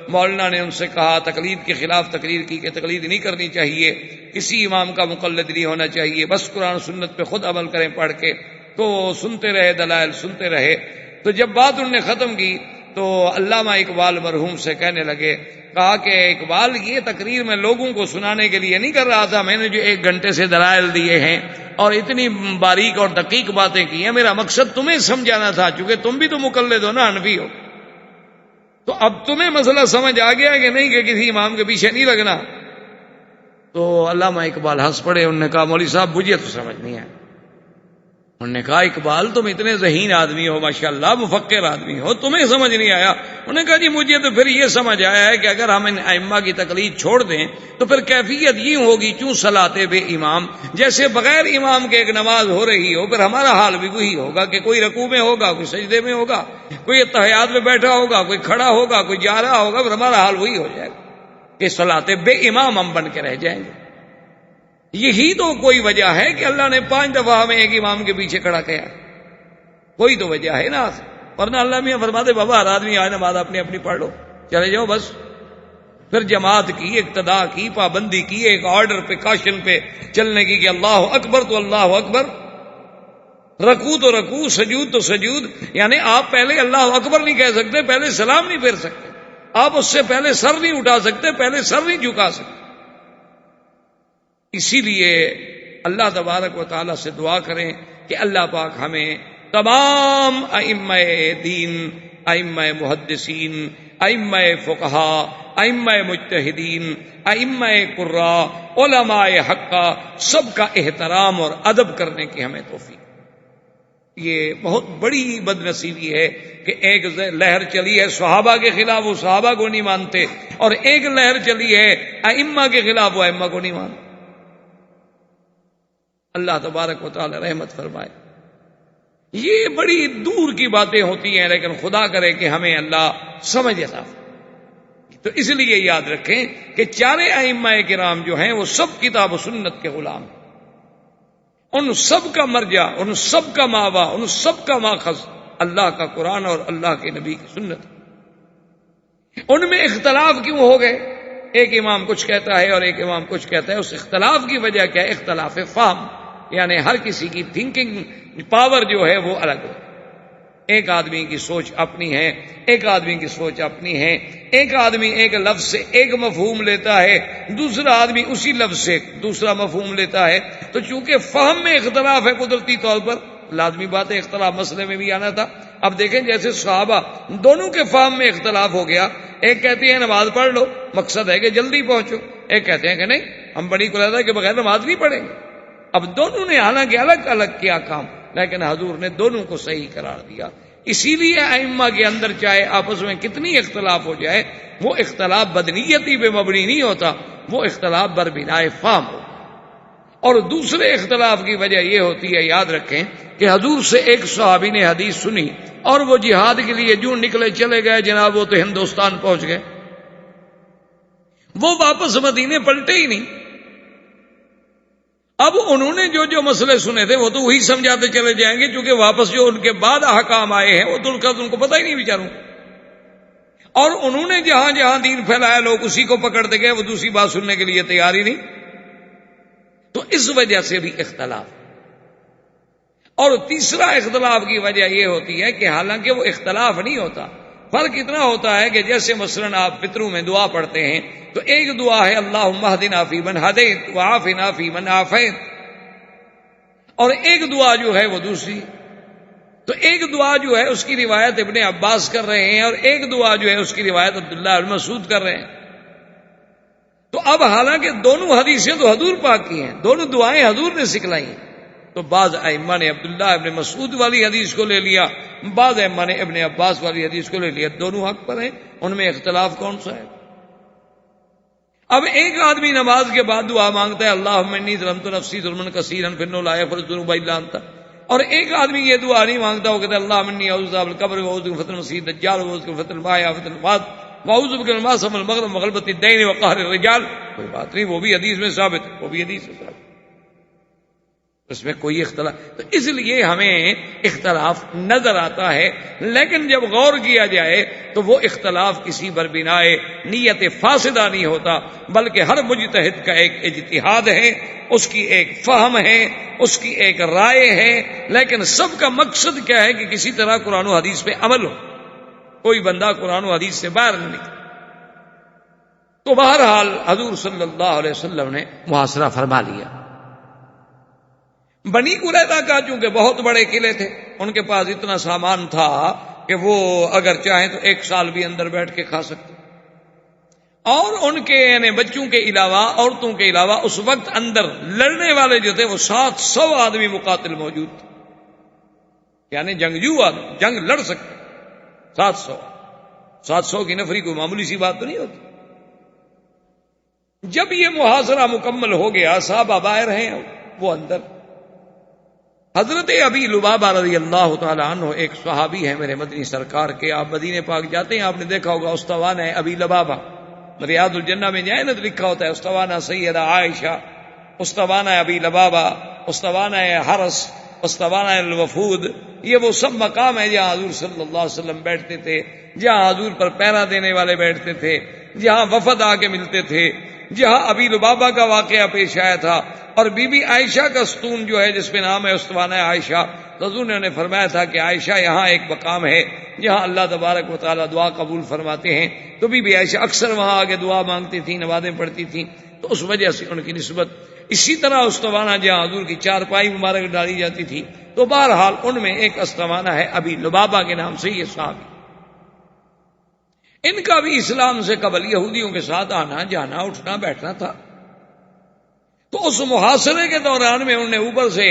B: مولانا نے ان سے کہا تقلید کے خلاف تقریر کی کہ تقلید نہیں کرنی چاہیے، کسی امام کا مقلد نہیں ہونا چاہیے، بس قرآن و سنت پہ خود عمل کریں پڑھ کے، تو سنتے رہے، دلائل سنتے رہے. تو جب بات انہوں نے ختم کی تو علامہ اقبال مرحوم سے کہنے لگے، کہا کہ اقبال یہ تقریر میں لوگوں کو سنانے کے لیے نہیں کر رہا تھا، میں نے جو 1 گھنٹے سے دلائل دیے ہیں اور اتنی باریک اور دقیق باتیں کی ہیں، میرا مقصد تمہیں سمجھانا تھا، چونکہ تم بھی تو مقلد ہو نا، حنفی ہو. تو اب تمہیں مسئلہ سمجھ آ گیا کہ نہیں کہ کسی امام کے پیچھے نہیں لگنا. تو علامہ اقبال ہنس پڑے. انہوں نے کہا مولوی صاحب مجھے تو سمجھ نہیں آیا. انہوں نے کہا اقبال تم اتنے ذہین آدمی ہو، ماشاءاللہ مفکر آدمی ہو، تمہیں سمجھ نہیں آیا. انہوں نے کہا جی مجھے تو پھر یہ سمجھ آیا ہے کہ اگر ہم ان ائمہ کی تقلید چھوڑ دیں تو پھر کیفیت یہ ہوگی چوں صلاتے بے امام، جیسے بغیر امام کے ایک نماز ہو رہی ہو، پھر ہمارا حال بھی وہی ہوگا کہ کوئی رکوع میں ہوگا، کوئی سجدے میں ہوگا، کوئی اتحیات میں بیٹھا ہوگا، کوئی کھڑا ہوگا، کوئی جا رہا ہوگا، پھر ہمارا حال وہی ہو جائے گا کہ صلاتے بے امام ہم بن کے رہ جائیں گے. یہی تو کوئی وجہ ہے کہ اللہ نے 5 دفعہ ہمیں ایک امام کے پیچھے کھڑا کیا. کوئی تو وجہ ہے نا، ورنہ اللہ میاں فرماتے بابا ہر آدمی آئے نماز اپنی اپنی پڑھ لو، چلے جاؤ بس. پھر جماعت کی، اقتداء کی، پابندی کی، ایک آرڈر پہ، کاشن پہ چلنے کی کہ اللہ اکبر تو اللہ اکبر، رکوع تو رکوع، سجود تو سجود. یعنی آپ پہلے اللہ اکبر نہیں کہہ سکتے، پہلے سلام نہیں پھیر سکتے، آپ اس سے پہلے سر نہیں اٹھا سکتے، پہلے سر نہیں جھکا سکتے. اسی لیے اللہ تبارک و تعالیٰ سے دعا کریں کہ اللہ پاک ہمیں تمام ائمہ دین، ائمہ محدثین، ائمہ فقہا، ائمہ مجتہدین، ائمہ قراء، علماء حقہ سب کا احترام اور ادب کرنے کی ہمیں توفیق. یہ بہت بڑی بد نصیبی ہے کہ ایک لہر چلی ہے صحابہ کے خلاف، وہ صحابہ کو نہیں مانتے، اور ایک لہر چلی ہے ائمہ کے خلاف، وہ ائمہ کو نہیں مانتے. اللہ تبارک و تعالی رحمت فرمائے. یہ بڑی دور کی باتیں ہوتی ہیں، لیکن خدا کرے کہ ہمیں اللہ سمجھ عطا فرمائے. تو اس لیے یاد رکھیں کہ 4 ائمہ کرام جو ہیں وہ سب کتاب و سنت کے غلام ہیں. ان سب کا مرجع، ان سب کا ماوا، ان سب کا ماخذ اللہ کا قرآن اور اللہ کے نبی کی سنت. ان میں اختلاف کیوں ہو گئے؟ ایک امام کچھ کہتا ہے اور ایک امام کچھ کہتا ہے. اس اختلاف کی وجہ کیا ہے؟ اختلاف فہم، یعنی ہر کسی کی تھنکنگ پاور جو ہے وہ الگ ہے. ایک آدمی کی سوچ اپنی ہے، ایک آدمی کی سوچ اپنی ہے. ایک آدمی ایک لفظ سے ایک مفہوم لیتا ہے، دوسرا آدمی اسی لفظ سے دوسرا مفہوم لیتا ہے. تو چونکہ فہم میں اختلاف ہے قدرتی طور پر، لازمی بات ہے اختلاف مسئلے میں بھی آنا تھا. اب دیکھیں جیسے صحابہ دونوں کے فہم میں اختلاف ہو گیا. ایک کہتے ہیں نماز پڑھ لو، مقصد ہے کہ جلدی پہنچو. ایک کہتے ہیں کہ نہیں، ہم بڑی قلعہ کے بغیر نماز نہیں پڑھیں گے. اب دونوں نے حالانکہ الگ الگ کیا کام، لیکن حضور نے دونوں کو صحیح قرار دیا. اسی لیے ائمہ کے اندر چاہے آپس میں کتنی اختلاف ہو جائے، وہ اختلاف بدنیتی پہ مبنی نہیں ہوتا، وہ اختلاف بربنائے فہم ہو. اور دوسرے اختلاف کی وجہ یہ ہوتی ہے، یاد رکھیں کہ حضور سے ایک صحابی نے حدیث سنی اور وہ جہاد کے لیے جو نکلے چلے گئے جناب، وہ تو ہندوستان پہنچ گئے، وہ واپس مدینے پلٹے ہی نہیں. اب انہوں نے جو جو مسئلے سنے تھے وہ تو وہی سمجھاتے چلے جائیں گے، کیونکہ واپس جو ان کے بعد احکام آئے ہیں وہ تو ان کو پتہ ہی نہیں بیچاروں. اور انہوں نے جہاں جہاں دین پھیلایا لوگ اسی کو پکڑتے گئے، وہ دوسری بات سننے کے لیے تیار ہی نہیں. تو اس وجہ سے بھی اختلاف. اور تیسرا اختلاف کی وجہ یہ ہوتی ہے کہ حالانکہ وہ اختلاف نہیں ہوتا، فرق اتنا ہوتا ہے کہ جیسے مثلاً آپ فطروں میں دعا پڑھتے ہیں تو ایک دعا ہے اللہم اہدنا فیمن ہدیت وعافنا فیمن عافیت، اور ایک دعا جو ہے وہ دوسری. تو ایک دعا جو ہے اس کی روایت ابن عباس کر رہے ہیں، اور ایک دعا جو ہے اس کی روایت عبداللہ بن مسعود کر رہے ہیں. تو اب حالانکہ دونوں حدیثیں تو حضور پاک کی ہیں، دونوں دعائیں حضور نے سکھلائی ہیں، تو بعض ائمہ نے عبداللہ ابن مسعود والی حدیث کو لے لیا، بعض ائمہ نے ابن عباس والی حدیث کو لے لیا. دونوں حق پر ہیں، ان میں اختلاف کون سا ہے؟ اب ایک آدمی نماز کے بعد دعا مانگتا ہے اللہم انی ظلمت نفسی ظلما کثیرا فانہ لا یغفر الذنوب الا انت، اور ایک آدمی یہ دعا نہیں مانگتا، وہ کہتا ہے اللہم انی اعوذ بک من القبر واعوذ بک من فتنة المسیح الدجال واعوذ بک من فتنة المحیا وفتنة الممات واعوذ بک من المأثم والمغرم وغلبۃ الدین وقہر الرجال. کوئی بات نہیں، وہ بھی حدیث میں ثابت ہے، وہ بھی حدیث میں ثابت ہے. اس میں کوئی اختلاف، تو اس لیے ہمیں اختلاف نظر آتا ہے، لیکن جب غور کیا جائے تو وہ اختلاف کسی پر بنائے نیت فاسدہ نہیں ہوتا، بلکہ ہر مجتہد کا ایک اجتہاد ہے، اس کی ایک فہم ہے، اس کی ایک رائے ہے، لیکن سب کا مقصد کیا ہے کہ کسی طرح قرآن و حدیث پہ عمل ہو، کوئی بندہ قرآن و حدیث سے باہر نہ نکلے۔ تو بہرحال حضور صلی اللہ علیہ وسلم نے محاصرہ فرما لیا۔ بنی قریظہ کا چونکہ بہت بڑے قلعے تھے، ان کے پاس اتنا سامان تھا کہ وہ اگر چاہیں تو 1 سال بھی اندر بیٹھ کے کھا سکتے، اور ان کے یعنی بچوں کے علاوہ، عورتوں کے علاوہ اس وقت اندر لڑنے والے جو تھے وہ 700 آدمی مقاتل موجود تھے، یعنی جنگجو آدمی جنگ لڑ سکتے۔ 700 کی نفری کوئی معمولی سی بات تو نہیں ہوتی۔ جب یہ محاصرہ مکمل ہو گیا، صحابہ باہر ہیں، وہ اندر۔ حضرت ابی لبابہ رضی اللہ تعالی عنہ ایک صحابی ہیں میرے مدنی سرکار کے، آپ مدینے پاک جاتے ہیں، آپ نے دیکھا ہوگا استوانہ ابی لبابہ، ریاض الجنہ میں جائیں نا تو لکھا ہوتا ہے استوانہ سیدہ عائشہ، استوانہ ابی لبابہ، استوانہ حرس، استوانہ الوفود، یہ وہ سب مقام ہے جہاں حضور صلی اللہ علیہ وسلم بیٹھتے تھے، جہاں حضور پر پہرا دینے والے بیٹھتے تھے، جہاں وفد آ کے ملتے تھے، جہاں ابی لبابہ کا واقعہ پیش آیا تھا، اور بی بی عائشہ کا ستون جو ہے جس پہ نام ہے استوانہ عائشہ، حضور نے انہیں فرمایا تھا کہ عائشہ یہاں ایک مقام ہے جہاں اللہ تبارک و تعالیٰ دعا قبول فرماتے ہیں، تو بی بی عائشہ اکثر وہاں آگے دعا مانگتی تھیں، نمازیں پڑھتی تھیں، تو اس وجہ سے ان کی نسبت۔ اسی طرح استوانہ جہاں حضور کی چارپائی مبارک ڈالی جاتی تھی، تو بہرحال ان میں ایک استوانہ ہے ابی لبابہ کے نام سے یہ صحابی۔ ان کا بھی اسلام سے قبل یہودیوں کے ساتھ آنا جانا اٹھنا بیٹھنا تھا، تو اس محاصرے کے دوران میں انہوں نے اوپر سے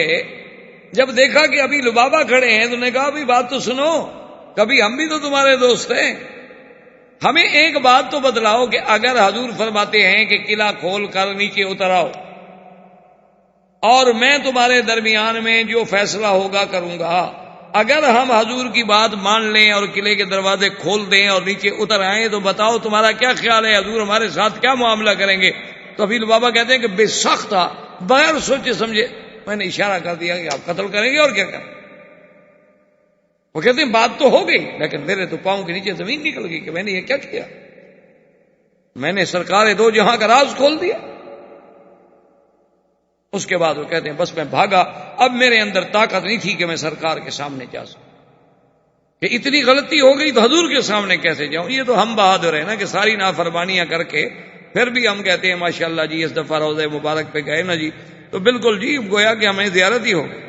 B: جب دیکھا کہ ابھی لبابہ کھڑے ہیں تو انہوں نے کہا ابھی بات تو سنو، کبھی ہم بھی تو تمہارے دوست ہیں، ہمیں ایک بات تو بتلاؤ کہ اگر حضور فرماتے ہیں کہ قلعہ کھول کر نیچے اتر آؤ اور میں تمہارے درمیان میں جو فیصلہ ہوگا کروں گا، اگر ہم حضور کی بات مان لیں اور قلعے کے دروازے کھول دیں اور نیچے اتر آئیں تو بتاؤ تمہارا کیا خیال ہے، حضور ہمارے ساتھ کیا معاملہ کریں گے؟ تو ابھی بابا کہتے ہیں کہ بے سخت تھا، بغیر سوچے سمجھے میں نے اشارہ کر دیا کہ آپ قتل کریں گے اور کیا کریں۔ وہ کہتے ہیں بات تو ہو گئی، لیکن میرے تو پاؤں کے نیچے زمین نکل گئی کہ میں نے یہ کیا کیا، میں نے سرکار دو جہاں کا راز کھول دیا۔ اس کے بعد وہ کہتے ہیں بس میں بھاگا، اب میرے اندر طاقت نہیں تھی کہ میں سرکار کے سامنے جا سکوں، کہ اتنی غلطی ہو گئی تو حضور کے سامنے کیسے جاؤں۔ یہ تو ہم بہادر ہیں نا کہ ساری نافرمانیاں کر کے پھر بھی ہم کہتے ہیں ماشاءاللہ جی اس دفعہ روضہ مبارک پہ گئے نا جی تو بالکل جی گویا کہ ہمیں زیارت ہی ہو گئی،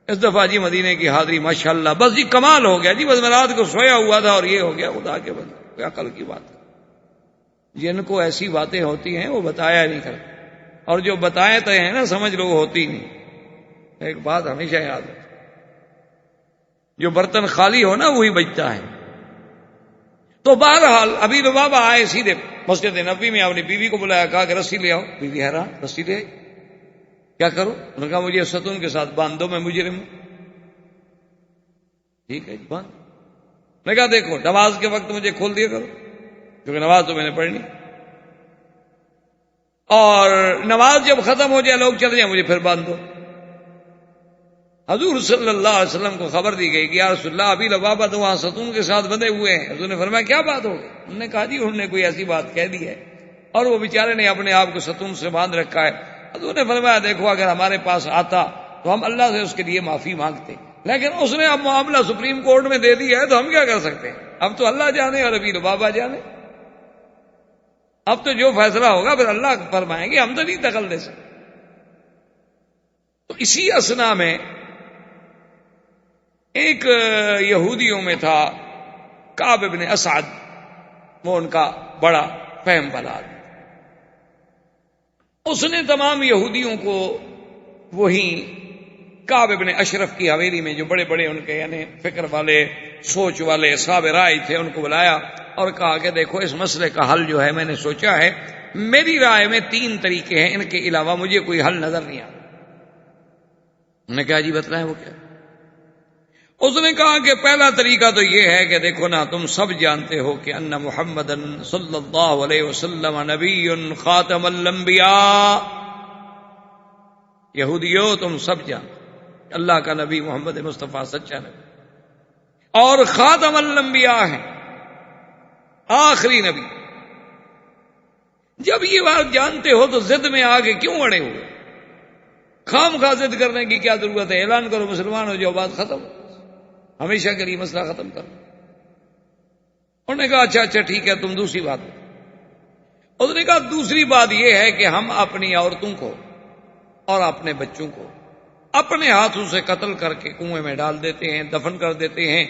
B: اس دفعہ جی مدینے کی حاضری ماشاءاللہ، بس جی کمال ہو گیا جی، بس میں رات کو سویا ہوا تھا اور یہ ہو گیا۔ خدا کے بندے کوئی عقل کی بات، جن کو ایسی باتیں ہوتی ہیں وہ بتایا نہیں کرتے، اور جو بتائے تو ہیں نا سمجھ لو ہوتی نہیں۔ ایک بات ہمیشہ یاد ہے، جو برتن خالی ہو نا وہی بچتا ہے۔ تو بہرحال ابھی لبابہ آئے سیدھے مسجد نبوی میں، اپنی بیوی کو بلایا، کہا کہ رسی لے آؤ۔ بیوی حیران، رسی لے آئی، کیا کروں؟ انہوں نے کہا مجھے ستون کے ساتھ باندھ دو، میں مجرم ہوں۔ ٹھیک ہے جی باندھ۔ میں کہا دیکھو نماز کے وقت مجھے کھول دیا کرو، کیونکہ نماز تو میں نے پڑھنی، اور نماز جب ختم ہو جائے لوگ چلے جائیں مجھے پھر باندھ دو۔ حضور صلی اللہ علیہ وسلم کو خبر دی گئی کہ یا رسول اللہ ابھی لبابہ تو وہاں ستون کے ساتھ بندھے ہوئے ہیں۔ حضور نے فرمایا کیا بات ہو گئی؟ انہوں نے کہا جی انہوں نے کوئی ایسی بات کہہ دی ہے اور وہ بیچارے نے اپنے آپ کو ستون سے باندھ رکھا ہے۔ حضور نے فرمایا دیکھو اگر ہمارے پاس آتا تو ہم اللہ سے اس کے لیے معافی مانگتے، لیکن اس نے اب معاملہ سپریم کورٹ میں دے دیا ہے تو ہم کیا کر سکتے ہیں؟ اب تو اللہ جانے اور ابھی لبابہ جانے، اب تو جو فیصلہ ہوگا پھر اللہ فرمائیں گے، ہم تو نہیں دخل دے سکتے۔ تو اسی اثنا میں ایک یہودیوں میں تھا کعب بن اسعد، وہ ان کا بڑا فہم والا آدمی، اس نے تمام یہودیوں کو وہی کعب بن اشرف کی حویلی میں، جو بڑے بڑے ان کے یعنی فکر والے سوچ والے صاحب رائے تھے، ان کو بلایا اور کہا کہ دیکھو اس مسئلے کا حل جو ہے میں نے سوچا ہے، میری رائے میں 3 طریقے ہیں، ان کے علاوہ مجھے کوئی حل نظر نہیں آتا۔ انہوں نے کہا جی بتلائیں وہ کیا؟ اس نے کہا کہ پہلا طریقہ تو یہ ہے کہ دیکھو نا تم سب جانتے ہو کہ ان محمدن صلی اللہ علیہ وسلم نبی خاتم الانبیاء، یہودیوں تم سب جانتے اللہ کا نبی محمد مصطفیٰ سچا نبی اور خاتم الانبیاء ہیں، آخری نبی۔ جب یہ بات جانتے ہو تو ضد میں آگے کیوں اڑے ہوئے؟ خام خواہ ضد کرنے کی کیا ضرورت ہے؟ اعلان کرو مسلمان ہو جاؤ، بات ختم، ہمیشہ کے لیے مسئلہ ختم کرو۔ انہوں نے کہا اچھا ٹھیک ہے، تم دوسری بات۔ انہوں نے کہا دوسری بات یہ ہے کہ ہم اپنی عورتوں کو اور اپنے بچوں کو اپنے ہاتھوں سے قتل کر کے کنویں میں ڈال دیتے ہیں، دفن کر دیتے ہیں،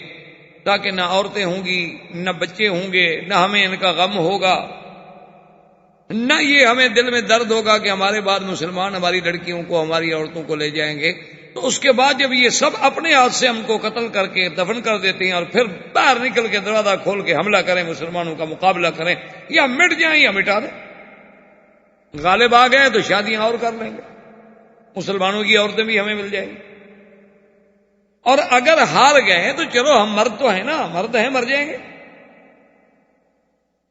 B: تاکہ نہ عورتیں ہوں گی، نہ بچے ہوں گے، نہ ہمیں ان کا غم ہوگا، نہ یہ ہمیں دل میں درد ہوگا کہ ہمارے بعد مسلمان ہماری لڑکیوں کو، ہماری عورتوں کو لے جائیں گے۔ تو اس کے بعد جب یہ سب اپنے ہاتھ سے ہم کو قتل کر کے دفن کر دیتے ہیں اور پھر باہر نکل کے دروازہ کھول کے حملہ کریں، مسلمانوں کا مقابلہ کریں، یا مٹ جائیں یا مٹا دیں، غالب آ گئے تو شادیاں اور کر لیں گے، مسلمانوں کی عورتیں بھی ہمیں مل جائیں گی، اور اگر ہار گئے تو چلو ہم مرد تو ہیں نا، مرد ہیں، مر جائیں گے۔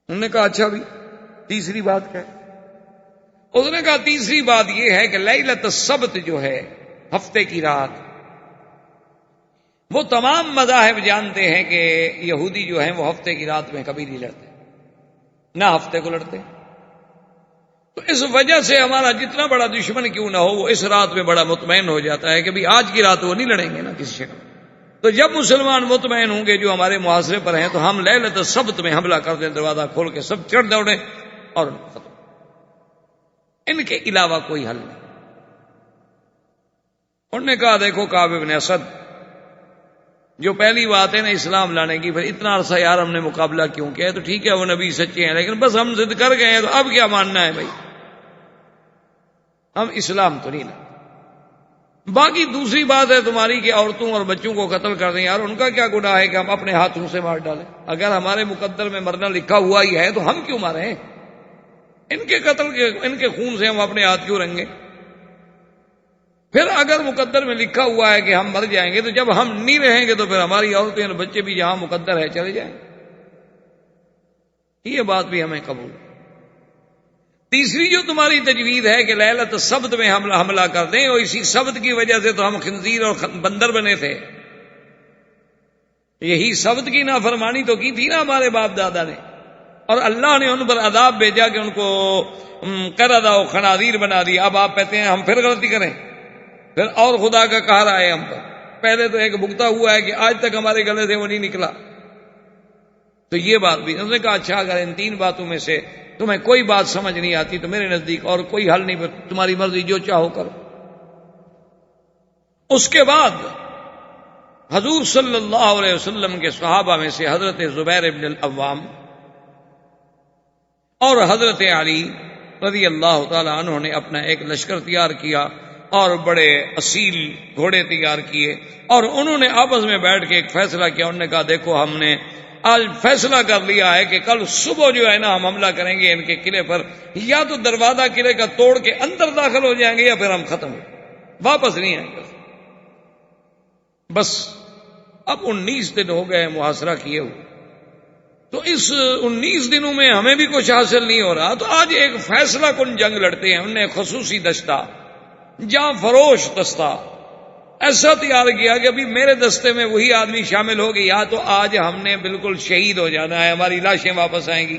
B: انہوں نے کہا اچھا بھی تیسری بات کیا ہے؟ اس نے کہا تیسری بات یہ ہے کہ لیلۃ السبت جو ہے، ہفتے کی رات، وہ تمام مذاہب جانتے ہیں کہ یہودی جو ہیں وہ ہفتے کی رات میں کبھی نہیں لڑتے، نہ ہفتے کو لڑتے۔ تو اس وجہ سے ہمارا جتنا بڑا دشمن کیوں نہ ہو، وہ اس رات میں بڑا مطمئن ہو جاتا ہے کہ بھی آج کی رات وہ نہیں لڑیں گے نا کسی شکل۔ تو جب مسلمان مطمئن ہوں گے جو ہمارے محاصرے پر ہیں، تو ہم لیلۃ السبت میں حملہ کر دیں، دروازہ کھول کے سب چڑھ دوڑیں اور ختم، ان کے علاوہ کوئی حل نہیں۔ انہوں نے کہا دیکھو کعب بن اسد، جو پہلی بات ہے نا اسلام لانے کی، پھر اتنا عرصہ یار ہم نے مقابلہ کیوں کیا ہے؟ تو ٹھیک ہے وہ نبی سچے ہیں، لیکن بس ہم ضد کر گئے ہیں، تو اب کیا ماننا ہے بھائی؟ ہم اسلام تو نہیں لاتے۔ باقی دوسری بات ہے تمہاری کہ عورتوں اور بچوں کو قتل کر دیں، یار ان کا کیا گناہ ہے کہ ہم اپنے ہاتھوں سے مار ڈالیں؟ اگر ہمارے مقدر میں مرنا لکھا ہوا ہی ہے تو ہم کیوں ماریں؟ ان کے قتل کے، ان کے خون سے ہم اپنے ہاتھ کیوں رنگیں؟ پھر اگر مقدر میں لکھا ہوا ہے کہ ہم مر جائیں گے، تو جب ہم نہیں رہیں گے تو پھر ہماری عورتیں اور بچے بھی جہاں مقدر ہے چلے جائیں۔ یہ بات بھی ہمیں قبول ہے۔ تیسری جو تمہاری تجویز ہے کہ لیلۃ السبت میں حملہ کر دیں، اور اسی سبت کی وجہ سے تو ہم خنزیر اور بندر بنے تھے، یہی سبت کی نافرمانی تو کی تھی نا ہمارے باپ دادا نے، اور اللہ نے ان پر عذاب بھیجا کہ ان کو قردہ و خنازیر بنا دیا۔ اب آپ کہتے ہیں ہم پھر غلطی کریں، پھر اور خدا کا قہر آئے ہم پر۔ پہلے تو ایک بھگتا ہوا ہے کہ آج تک ہمارے گلے سے وہ نہیں نکلا، تو یہ بات بھی۔ انہوں نے کہا اچھا اگر ان تین باتوں میں سے تمہیں کوئی بات سمجھ نہیں آتی تو میرے نزدیک اور کوئی حل نہیں، تمہاری مرضی جو چاہو کرو۔ اس کے بعد حضور صلی اللہ علیہ وسلم کے صحابہ میں سے حضرت زبیر بن العوام اور حضرت علی رضی اللہ تعالی عنہ نے اپنا ایک لشکر تیار کیا اور بڑے اصیل گھوڑے تیار کیے، اور انہوں نے آپس میں بیٹھ کے ایک فیصلہ کیا۔ انہوں نے کہا دیکھو ہم نے آج فیصلہ کر لیا ہے کہ کل صبح جو ہے نا ہم حملہ کریں گے ان کے قلعے پر، یا تو دروازہ قلعے کا توڑ کے اندر داخل ہو جائیں گے یا پھر ہم ختم ہو واپس نہیں آئیں گے۔ بس اب 19 دن ہو گئے محاصرہ کیے ہوئے، تو اس 19 دنوں میں ہمیں بھی کچھ حاصل نہیں ہو رہا، تو آج ایک فیصلہ کن جنگ لڑتے ہیں۔ انہوں نے خصوصی دستہ، جاں فروش دستہ ایسا تیار کیا کہ ابھی میرے دستے میں وہی آدمی شامل ہو گئی، یا تو آج ہم نے بالکل شہید ہو جانا ہے، ہماری لاشیں واپس آئیں گی،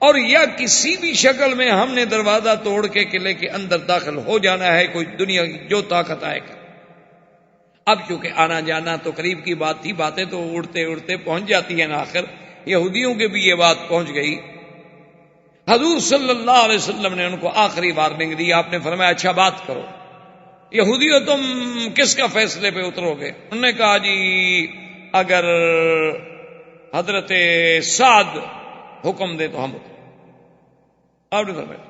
B: اور یا کسی بھی شکل میں ہم نے دروازہ توڑ کے قلعے کے اندر داخل ہو جانا ہے، کوئی دنیا کی جو طاقت آئے گا۔ اب چونکہ آنا جانا تو قریب کی بات تھی، باتیں تو اڑتے اڑتے پہنچ جاتی ہیں، آخر یہودیوں کے بھی یہ بات پہنچ گئی۔ حضور صلی اللہ علیہ وسلم نے ان کو آخری وارننگ دی، آپ نے فرمایا اچھا بات کرو، یہودیوں تم کس کا فیصلے پہ اترو گے؟ انہوں نے کہا جی اگر حضرت سعد حکم دے تو ہم اترو۔ آپ نے فرمایا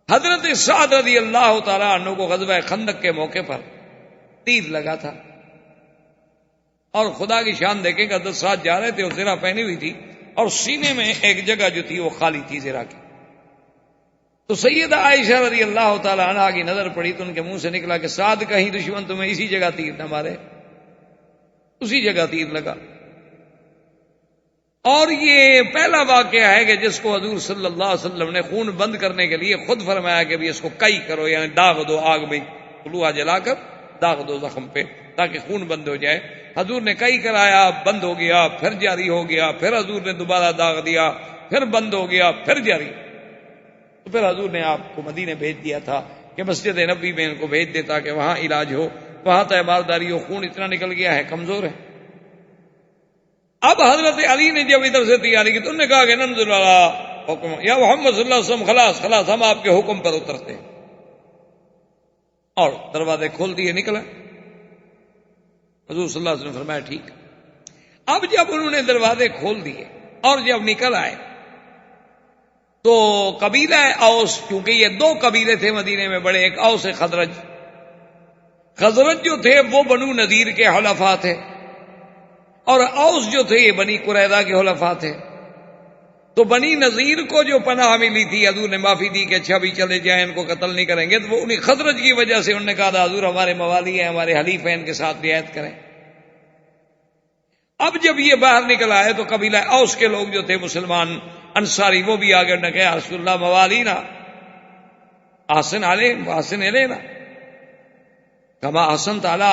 B: حضرت سعد رضی اللہ تعالیٰ عنہ کو غزوہ خندق کے موقع پر تیر لگا تھا، اور خدا کی شان دیکھیں کہ حضرت سعد جا رہے تھے اور زرہ پہنی ہوئی تھی، اور سینے میں ایک جگہ جو تھی وہ خالی تھی زرہ کی۔ تو سیدہ عائشہ رضی اللہ تعالی عنہا کی نظر پڑی تو ان کے منہ سے نکلا کہ سعد کہیں دشمن تمہیں اسی جگہ تیر نہ مارے۔ اسی جگہ تیر لگا، اور یہ پہلا واقعہ ہے کہ جس کو حضور صلی اللہ علیہ وسلم نے خون بند کرنے کے لیے خود فرمایا کہ بھی اس کو کئی کرو، یعنی داغ دو آگ میں، لوہا جلا کر داغ دو زخم پہ تاکہ خون بند ہو جائے۔ حضور نے کئی کرایا، بند ہو گیا، پھر جاری ہو گیا، پھر حضور نے دوبارہ داغ دیا، پھر بند ہو گیا، پھر جاری۔ تو پھر حضور نے آپ کو مدینے بھیج دیا تھا کہ مسجد نبوی میں ان کو بھیج دیتا کہ وہاں علاج ہو، وہاں تیمارداری ہو، خون اتنا نکل گیا ہے، کمزور ہے۔ اب حضرت علی نے جب ادھر سے تیاری کی تو انہوں نے کہا کہ ننزل علی حکم یا محمد صلی اللہ علیہ وسلم، خلاص خلاص ہم آپ کے حکم پر اترتے ہیں، اور دروازے کھول دیے، نکلا۔ حضور صلی اللہ علیہ وسلم نے فرمایا ٹھیک۔ اب جب انہوں نے دروازے کھول دیے اور جب نکل آئے تو قبیلہ اوس، کیونکہ یہ دو قبیلے تھے مدینے میں بڑے، ایک اوس، ایک خزرج۔ خزرج جو تھے وہ بنو نذیر کے حلفاء تھے، اور اوس جو تھے یہ بنی قریظہ کے حلفاء تھے۔ تو بنی نذیر کو جو پناہ ملی تھی، حضور نے معافی دی کہ اچھا بھی چلے جائیں، ان کو قتل نہیں کریں گے، تو وہ انہیں خزرج کی وجہ سے انہوں نے کہا حضور ہمارے موالی ہیں، ہمارے حلیف ہیں، ان کے ساتھ رعایت کریں۔ اب جب یہ باہر نکل آئے تو قبیلہ اوس کے لوگ جو تھے مسلمان انصاری، وہ بھی آگے نے کہا رسول اللہ موالینا احسن علیہم واحسن الینا کما احسنت علی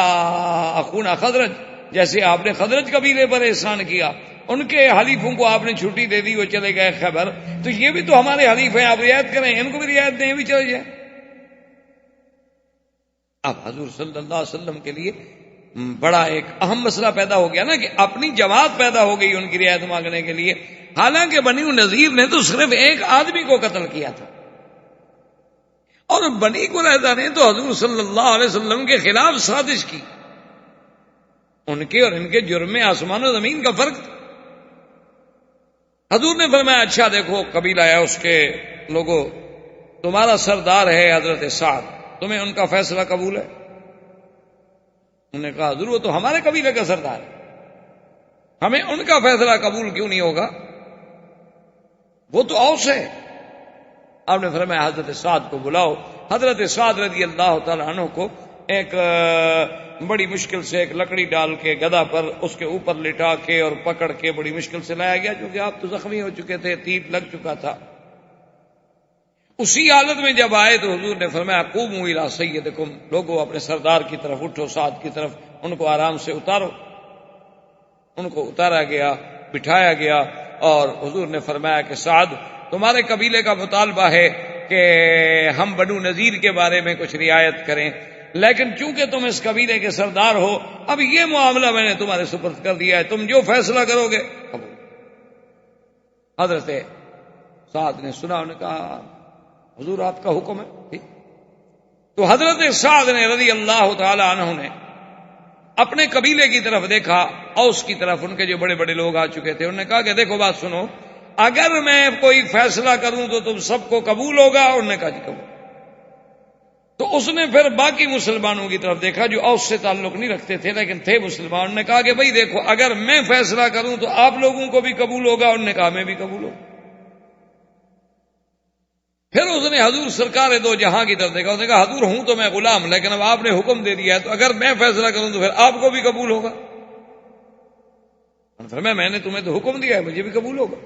B: اخونا خزرج، جیسے آپ نے خزرج قبیلے پر احسان کیا، ان کے حلیفوں کو آپ نے چھٹی دے دی، وہ چلے گئے خیبر، تو یہ بھی تو ہمارے حلیف ہیں، آپ رعایت کریں، ان کو بھی رعایت دیں، یہ بھی چلے جائیں۔ اب حضور صلی اللہ علیہ وسلم کے لیے بڑا ایک اہم مسئلہ پیدا ہو گیا نا، کہ اپنی جماعت پیدا ہو گئی ان کی رعایت مانگنے کے لیے، حالانکہ بنی نذیر نے تو صرف ایک آدمی کو قتل کیا تھا، اور بنی قریظہ نے تو حضور صلی اللہ علیہ وسلم کے خلاف سازش کی۔ ان کے اور ان کے جرم میں آسمان و زمین کا فرق تھا۔ حضور نے فرمایا اچھا دیکھو قبیلہ ہے اس کے لوگوں، تمہارا سردار ہے حضرت سعد، تمہیں ان کا فیصلہ قبول ہے؟ انہوں نے کہا حضور وہ تو ہمارے قبیلے کا سردار ہے، ہمیں ان کا فیصلہ قبول کیوں نہیں ہوگا، وہ تو اوس ہے۔ آپ نے فرمایا حضرت سعد کو بلاؤ۔ حضرت سعد رضی اللہ تعالی عنہ کو ایک بڑی مشکل سے ایک لکڑی ڈال کے گدھا پر اس کے اوپر لٹا کے اور پکڑ کے بڑی مشکل سے لایا گیا، کیونکہ آپ تو زخمی ہو چکے تھے، تیر لگ چکا تھا۔ اسی حالت میں جب آئے تو حضور نے فرمایا قوموا الی سیدکم، لوگوں اپنے سردار کی طرف اٹھو، سعد کی طرف، ان کو آرام سے اتارو۔ ان کو اتارا گیا، بٹھایا گیا، اور حضور نے فرمایا کہ سعد تمہارے قبیلے کا مطالبہ ہے کہ ہم بنو نذیر کے بارے میں کچھ رعایت کریں، لیکن چونکہ تم اس قبیلے کے سردار ہو، اب یہ معاملہ میں نے تمہارے سپرد کر دیا ہے، تم جو فیصلہ کرو گے۔ حضرت سعد نے سنا، انہوں نے کہا حضور آپ کا حکم ہے، ٹھیک۔ تو حضرت سعد نے رضی اللہ تعالی عنہ نے اپنے قبیلے کی طرف دیکھا، اوس کی طرف، ان کے جو بڑے بڑے لوگ آ چکے تھے، انہوں نے کہا کہ دیکھو بات سنو، اگر میں کوئی فیصلہ کروں تو تم سب کو قبول ہوگا؟ انہوں نے کہا جی قبول۔ تو اس نے پھر باقی مسلمانوں کی طرف دیکھا جو اوس سے تعلق نہیں رکھتے تھے لیکن تھے مسلمان، انہوں نے کہا کہ بھئی دیکھو اگر میں فیصلہ کروں تو آپ لوگوں کو بھی قبول ہوگا؟ انہوں نے کہا میں بھی قبول ہوں۔ پھر اس نے حضور سرکار دو جہاں کی طرف دیکھا، اس نے کہا حضور ہوں تو میں غلام، لیکن اب آپ نے حکم دے دیا ہے تو اگر میں فیصلہ کروں تو پھر آپ کو بھی قبول ہوگا؟ فرمایا میں نے تمہیں تو حکم دیا ہے، مجھے بھی قبول ہوگا۔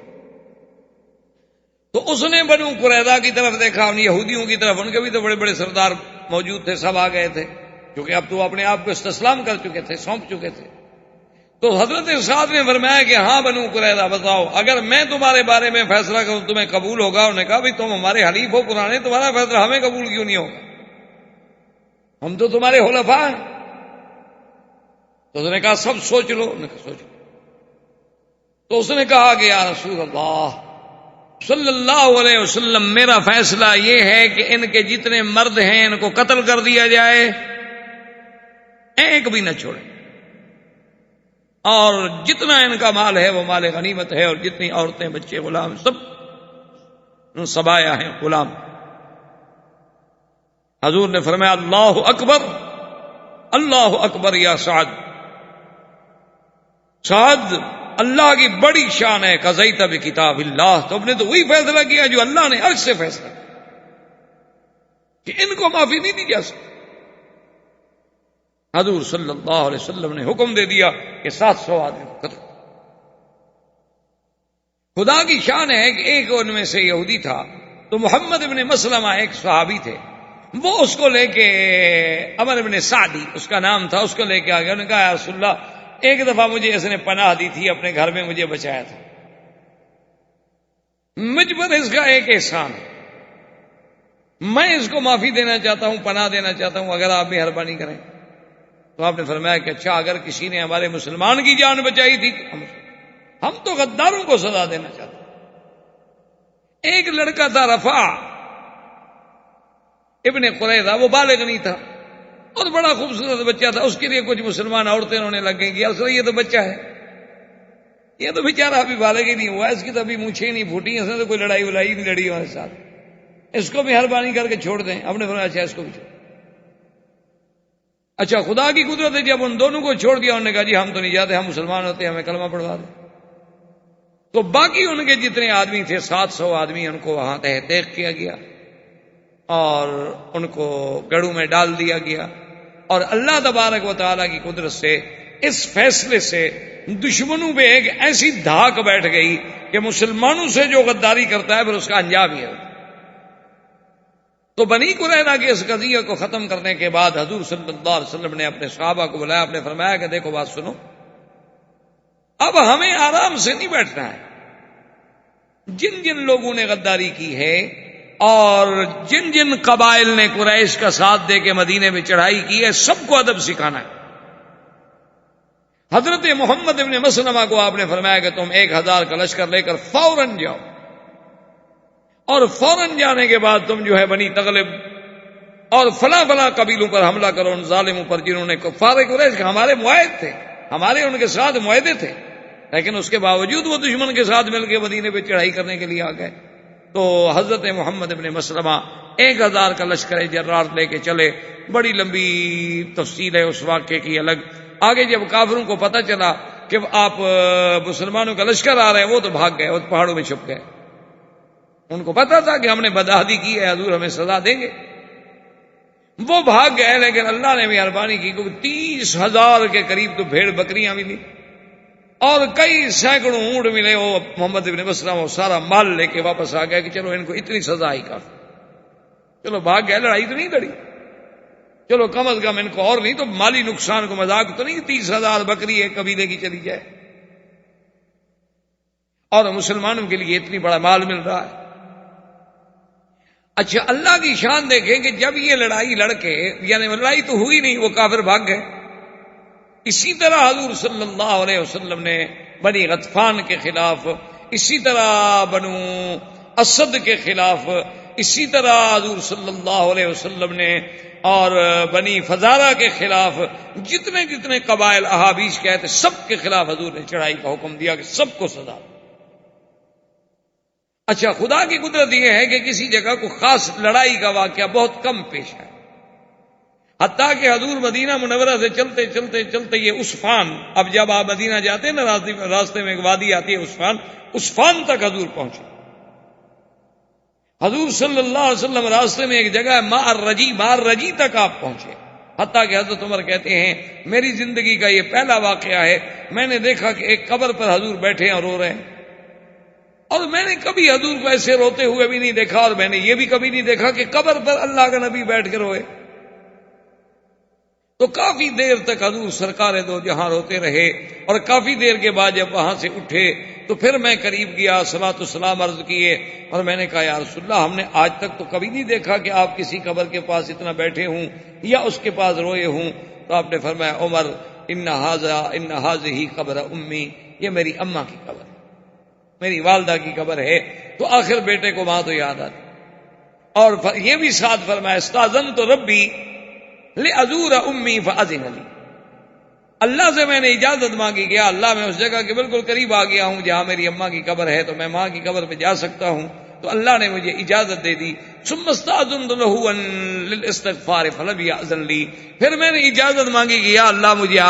B: تو اس نے بنو قریظہ کی طرف دیکھا، ان یہودیوں کی طرف، ان کے بھی تو بڑے بڑے سردار موجود تھے، سب آ گئے تھے، کیونکہ اب تو اپنے آپ کو استسلام کر چکے تھے، سونپ چکے تھے۔ تو حضرت سعد نے فرمایا کہ ہاں بنو قریظہ بتاؤ، اگر میں تمہارے بارے میں فیصلہ کروں تمہیں قبول ہوگا؟ انہوں نے کہا بھئی تم ہمارے حلیف ہو پرانے، تمہارا فیصلہ ہمیں قبول کیوں نہیں ہوگا، ہم تو تمہارے حلفاء ہیں۔ تو اس نے کہا سب سوچ لو، انہوں نے کہا سوچ لو۔ تو اس نے کہا کہ یا رسول اللہ صلی اللہ علیہ وسلم، میرا فیصلہ یہ ہے کہ ان کے جتنے مرد ہیں ان کو قتل کر دیا جائے، ایک بھی نہ چھوڑے، اور جتنا ان کا مال ہے وہ مال غنیمت ہے، اور جتنی عورتیں بچے غلام سب سبایا ہیں غلام۔ حضور نے فرمایا اللہ اکبر، اللہ اکبر یا سعد، سعد اللہ کی بڑی شان ہے، قضیت بکتاب اللہ، تو نے تو وہی فیصلہ کیا جو اللہ نے عرش سے فیصلہ کہ ان کو معافی نہیں دی جا سکتی۔ حضور صلی اللہ علیہ وسلم نے حکم دے دیا کہ 700 آدمی کو قتل۔ خدا کی شان ہے کہ ایک ان میں سے یہودی تھا، تو محمد ابن مسلمہ ایک صحابی تھے، وہ اس کو لے کے، عمر ابن سعدی اس کا نام تھا، اس کو لے کے آ گیا. انہوں نے کہا یا رسول اللہ ایک دفعہ مجھے اس نے پناہ دی تھی، اپنے گھر میں مجھے بچایا تھا، مجھ پر اس کا ایک احسان ہے، میں اس کو معافی دینا چاہتا ہوں، پناہ دینا چاہتا ہوں، اگر آپ مہربانی کریں. تو آپ نے فرمایا کہ اچھا، اگر کسی نے ہمارے مسلمان کی جان بچائی تھی ہم تو غداروں کو سزا دینا چاہتے ہیں. ایک لڑکا تھا رفع ابن قریظہ، وہ بالغ نہیں تھا اور بڑا خوبصورت بچہ تھا، اس کے لیے کچھ مسلمان عورتیں رونے لگ گئیں کہ اصل یہ تو بچہ ہے، یہ تو بیچارہ ابھی بالغ ہی نہیں ہوا، اس کی تو ابھی مونچھیں نہیں پھوٹی، اس نے تو کوئی لڑائی ولائی نہیں لڑی ہمارے ساتھ، اس کو مہربانی کر کے چھوڑ دیں. ہم نے فرمایا اچھا اس کو بھی چھوڑ. اچھا خدا کی قدرت ہے، جب ان دونوں کو چھوڑ دیا انہوں نے کہا جی ہم تو نہیں جاتے، ہم مسلمان ہوتے ہمیں کلمہ پڑھوا دیں. تو باقی ان کے جتنے آدمی تھے 700 آدمی، ان کو وہاں تحقیق کیا گیا اور ان کو گڑھوں میں ڈال دیا گیا. اور اللہ تبارک و تعالیٰ کی قدرت سے اس فیصلے سے دشمنوں پہ ایک ایسی دھاک بیٹھ گئی کہ مسلمانوں سے جو غداری کرتا ہے پھر اس کا انجام ہی ہے. تو بنی قریظہ کے اس قضیے کو ختم کرنے کے بعد حضور صلی اللہ علیہ وسلم نے اپنے صحابہ کو بلایا، آپ نے فرمایا کہ دیکھو بات سنو، اب ہمیں آرام سے نہیں بیٹھنا ہے. جن جن لوگوں نے غداری کی ہے اور جن جن قبائل نے قریش کا ساتھ دے کے مدینے میں چڑھائی کی ہے، سب کو ادب سکھانا ہے. حضرت محمد ابن مسلمہ کو آپ نے فرمایا کہ تم 1000 کا لشکر لے کر فوراً جاؤ، اور فوراً جانے کے بعد تم جو ہے بنی تغلب اور فلاں فلاں قبیلوں پر حملہ کرو، ان ظالموں پر جنہوں نے کفار قریش کے ہمارے معاہد تھے، ہمارے ان کے ساتھ معاہدے تھے، لیکن اس کے باوجود وہ دشمن کے ساتھ مل کے مدینے پہ چڑھائی کرنے کے لیے آ گئے. تو حضرت محمد ابن مسلمہ 1000 کا لشکر جرار لے کے چلے. بڑی لمبی تفصیل ہے اس واقعے کی الگ. آگے جب کافروں کو پتہ چلا کہ آپ مسلمانوں کا لشکر آ رہے ہیں، وہ تو بھاگ گئے، وہ پہاڑوں میں چھپ گئے. ان کو پتا تھا کہ ہم نے بدعہدی کی ہے، حضور ہمیں سزا دیں گے، وہ بھاگ گئے. لیکن اللہ نے مہربانی کی کہ 30,000 کے قریب تو بھیڑ بکریاں ملی اور کئی سینکڑوں اونٹ ملے. وہ محمد ابن مسلمہ وہ سارا مال لے کے واپس آ گیا کہ چلو ان کو اتنی سزا ہی کافی، چلو بھاگ گئے، لڑائی تو نہیں لڑی، چلو کم از کم ان کو اور نہیں تو مالی نقصان کو مذاق تو نہیں 30,000 بکری ایک قبیلے کی چلی جائے اور مسلمانوں کے لیے اتنی بڑا مال مل رہا ہے. اچھا اللہ کی شان دیکھیں کہ جب یہ لڑائی لڑ کے، یعنی لڑائی تو ہوئی نہیں، وہ کافر بھاگ گئے. اسی طرح حضور صلی اللہ علیہ وسلم نے بنی غطفان کے خلاف، اسی طرح بنو اسد کے خلاف، اسی طرح حضور صلی اللہ علیہ وسلم نے اور بنی فزارہ کے خلاف جتنے جتنے قبائل احابیش کے تھے سب کے خلاف حضور نے چڑھائی کا حکم دیا کہ سب کو سزا. اچھا خدا کی قدرت یہ ہے کہ کسی جگہ کو خاص لڑائی کا واقعہ بہت کم پیش ہے، حتیٰ کہ حضور مدینہ منورہ سے چلتے چلتے چلتے یہ عصفان، اب جب آپ مدینہ جاتے ہیں نا راستے میں ایک وادی آتی ہے عصفان تک حضور پہنچے. حضور صلی اللہ علیہ وسلم راستے میں ایک جگہ ہے مار رجی تک آپ پہنچے. حتیٰ کہ حضرت عمر کہتے ہیں میری زندگی کا یہ پہلا واقعہ ہے، میں نے دیکھا کہ ایک قبر پر حضور بیٹھے ہیں اور رو رہے ہیں، اور میں نے کبھی حضور کو ایسے روتے ہوئے بھی نہیں دیکھا، اور میں نے یہ بھی کبھی نہیں دیکھا کہ قبر پر اللہ کا نبی بیٹھ کے روئے. تو کافی دیر تک حضور سرکار دو جہاں روتے رہے، اور کافی دیر کے بعد جب وہاں سے اٹھے تو پھر میں قریب گیا، صلاۃ والسلام عرض کیے، اور میں نے کہا یا رسول اللہ ہم نے آج تک تو کبھی نہیں دیکھا کہ آپ کسی قبر کے پاس اتنا بیٹھے ہوں یا اس کے پاس روئے ہوں. تو آپ نے فرمایا عمر ان ہذہ قبر امی، یہ میری اماں کی قبر ہے، میری والدہ کی قبر ہے. تو آخر بیٹے کو وہاں تو یاد آتی. اور یہ بھی ساتھ فرمایا استاذنت ربی لأزور امی فأذن لی، اللہ سے میں نے اجازت مانگی کہ اللہ میں اس جگہ کے بالکل قریب آ گیا ہوں جہاں میری اماں کی قبر ہے، تو میں ماں کی قبر پہ جا سکتا ہوں. تو اللہ نے مجھے اجازت دے دی. ثم استأذنت له للاستغفار فلم یأذن لی، پھر میں نے اجازت مانگی کہ یا اللہ مجھے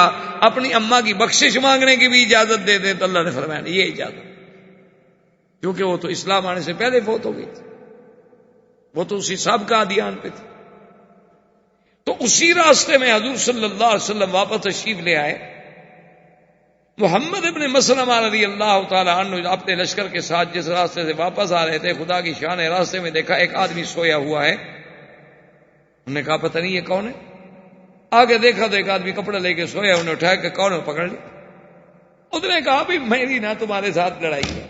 B: اپنی اماں کی بخشش مانگنے کی بھی اجازت دے دے. تو اللہ نے فرمایا یہ اجازت، کیونکہ وہ تو اسلام آنے سے پہلے فوت ہو گئی تھی، وہ تو اسی سابقہ ادیان پہ تھی. تو اسی راستے میں حضور صلی اللہ علیہ وسلم واپس تشریف لے آئے. محمد ابن مسلمہ رضی اللہ تعالی عنہ اپنے لشکر کے ساتھ جس راستے سے واپس آ رہے تھے، خدا کی شان ہے، راستے میں دیکھا ایک آدمی سویا ہوا ہے. انہوں نے کہا پتہ نہیں یہ کون ہے. آگے دیکھا تو ایک آدمی کپڑا لے کے سویا، انہوں نے اٹھایا کہ کون ہے، پکڑ لیا. اس نے کہا بھی میری نہ تمہارے ساتھ لڑائی ہے،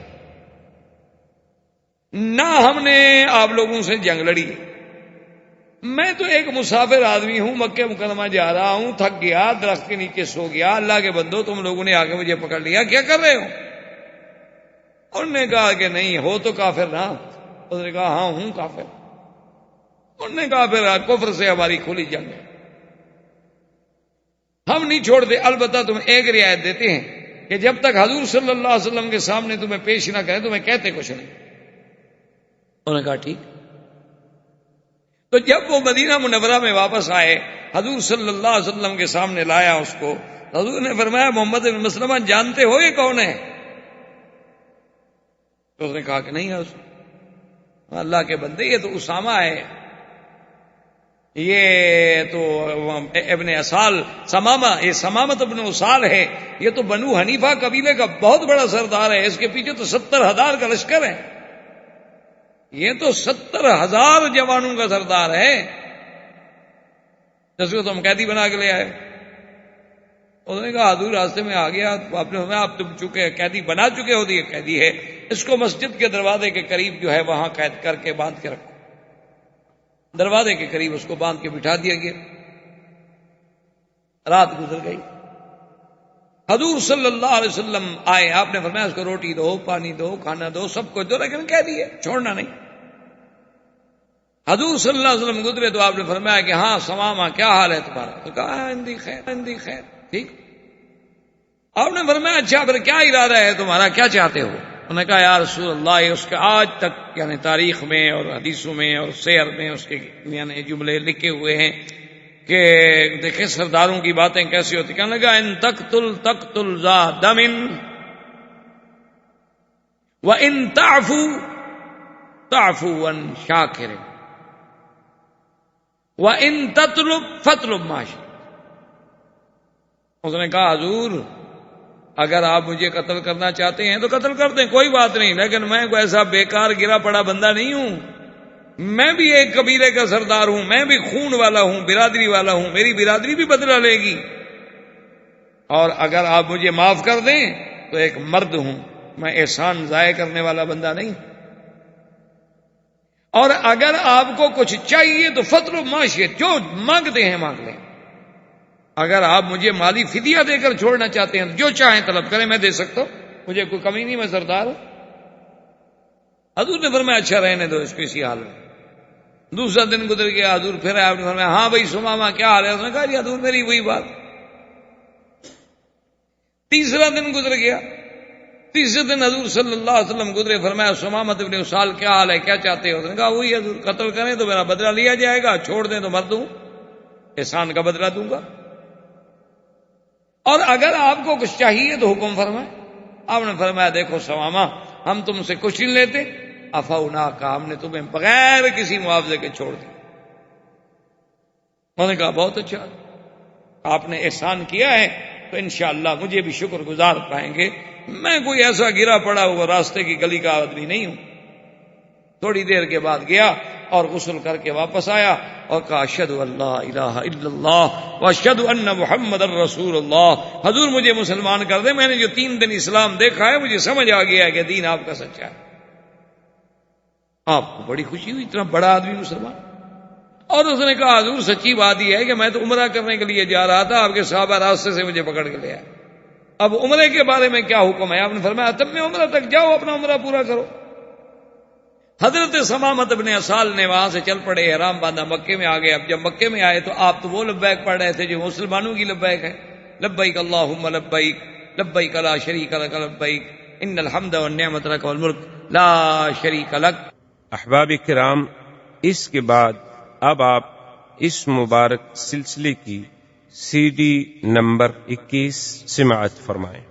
B: نہ ہم نے آپ لوگوں سے جنگ لڑی، میں تو ایک مسافر آدمی ہوں، مکہ مکرمہ جا رہا ہوں، تھک گیا، درخت کے نیچے سو گیا، اللہ کے بندو تم لوگوں نے آگے مجھے پکڑ لیا، کیا کر رہے ہو؟ انہوں نے کہا کہ نہیں ہو تو کافر نا. اس نے کہا ہاں ہوں کافر. انہوں نے کہا پھر کفر سے ہماری کھلی جنگ ہے، ہم نہیں چھوڑتے، البتہ تمہیں ایک رعایت دیتے ہیں کہ جب تک حضور صلی اللہ علیہ وسلم کے سامنے تمہیں پیش نہ کریں تمہیں کہتے کچھ نہیں. انہوں نے کہا ٹھیک. تو جب وہ مدینہ منورہ میں واپس آئے، حضور صلی اللہ علیہ وسلم کے سامنے لایا اس کو، حضور نے فرمایا محمد بن مسلمہ جانتے ہو یہ کون ہے؟ تو اس نے کہا کہ نہیں ہے اس. اللہ کے بندے یہ تو اسامہ ہے، یہ تو ابن اسال سمامہ، یہ سمامت ابن اسال ہے، یہ تو بنو حنیفہ قبیلے کا بہت بڑا سردار ہے، اس کے پیچھے تو 70,000 کا لشکر ہے، یہ تو 70,000 جوانوں کا سردار ہے، جس کو تم قیدی بنا کے لے آئے. انہوں نے کہا حضور راستے میں آ گیا، آپ نے فرمایا آپ تم چکے قیدی بنا چکے ہو، یہ قیدی ہے، اس کو مسجد کے دروازے کے قریب جو ہے وہاں قید کر کے باندھ کے رکھو. دروازے کے قریب اس کو باندھ کے بٹھا دیا گیا. رات گزر گئی، حضور صلی اللہ علیہ وسلم آئے، آپ نے فرمایا اس کو روٹی دو، پانی دو، کھانا دو، سب کچھ دو، لیکن کہہ دیے چھوڑنا نہیں. حضور صلی اللہ علیہ وسلم گزرے تو آپ نے فرمایا کہ ہاں سمامہ کیا حال ہے تمہارا؟ تو کہا اندی خیر، اندی خیر، ٹھیک. آپ نے فرمایا اچھا پھر کیا ارادہ ہے تمہارا، کیا چاہتے ہو؟ انہوں نے کہا یا رسول اللہ، اس کے آج تک یعنی تاریخ میں اور حدیثوں میں اور سیر میں اس کے یعنی جملے لکھے ہوئے ہیں کہ دیکھیں سرداروں کی باتیں کیسی ہوتی. کہنے لگا ان تقتل ذا دم وان تعفو عن شاکر وان فاطلب ما شئت. اس نے کہا حضور اگر آپ مجھے قتل کرنا چاہتے ہیں تو قتل کر دیں، کوئی بات نہیں، لیکن میں کوئی ایسا بیکار گرا پڑا بندہ نہیں ہوں، میں بھی ایک قبیلے کا سردار ہوں، میں بھی خون والا ہوں، برادری والا ہوں، میری برادری بھی بدلہ لے گی، اور اگر آپ مجھے معاف کر دیں تو ایک مرد ہوں، میں احسان ضائع کرنے والا بندہ نہیں، اور اگر آپ کو کچھ چاہیے تو فطر و معاشیت جو مانگتے ہیں مانگ لیں، اگر آپ مجھے مالی فدیہ دے کر چھوڑنا چاہتے ہیں جو چاہیں طلب کریں، میں دے سکتا ہوں، مجھے کوئی کمی نہیں، میں سردار ہوں. حضور نے فرمایا اچھا رہنے دو اس کو اسی حال میں. دوسرا دن گزر گیا، حضور پھر آئے، آپ نے فرمایا ہاں بھائی سمامہ کیا حال ہے؟ اس نے کہا جی حضور میری وہی بات. تیسرا دن گزر گیا، تیسرے دن حضور صلی اللہ علیہ وسلم گزرے، فرمایا سمامت ابن اسال کیا حال ہے، کیا چاہتے ہو؟ اس نے کہا وہی حضور، قتل کریں تو میرا بدلہ لیا جائے گا، چھوڑ دیں تو مر دوں، احسان کا بدلہ دوں گا، اور اگر آپ کو کچھ چاہیے تو حکم فرمائیں. آپ نے فرمایا دیکھو سمامہ ہم تم سے کچھ نہیں لیتے، افونا کا ہم نے تمہیں بغیر کسی معاوضے کے چھوڑ دیا. انہوں نے کہا بہت اچھا، آپ نے احسان کیا ہے تو انشاءاللہ مجھے بھی شکر گزار پائیں گے، میں کوئی ایسا گرا پڑا ہوا راستے کی گلی کا آدمی نہیں ہوں. تھوڑی دیر کے بعد گیا اور غسل کر کے واپس آیا اور کہا اشہد ان لا الہ الا اللہ واشہد ان محمد الرسول اللہ. حضور مجھے مسلمان کر دے، میں نے جو 3 دن اسلام دیکھا ہے مجھے سمجھ آ گیا ہے کہ دین آپ کا سچا ہے. آپ کو بڑی خوشی ہوئی، اتنا بڑا آدمی مسلمان. اور اس نے کہا حضور سچی بات یہ ہے کہ میں تو عمرہ کرنے کے لیے جا رہا تھا، آپ کے صحابہ راستے سے مجھے پکڑ کے لے آئے، اب عمرے کے بارے میں کیا حکم ہے؟ آپ نے فرمایا تب میں عمرہ تک جاؤ، اپنا عمرہ پورا کرو. حضرت سمامت ابن اسال نے وہاں سے چل پڑے، احرام باندھا، مکے میں آ گئے. اب جب مکے میں آئے تو آپ تو وہ لبیک پڑھ رہے تھے جو مسلمانوں کی لبیک ہے، لبیک اللہم لبیک لبیک لا شریک لک لبیک ان الحمد والنعمت لک والملک لا شریک لک.
A: احباب کرام، اس کے بعد اب آپ اس مبارک سلسلے کی CD نمبر 21 سماعت فرمائیں.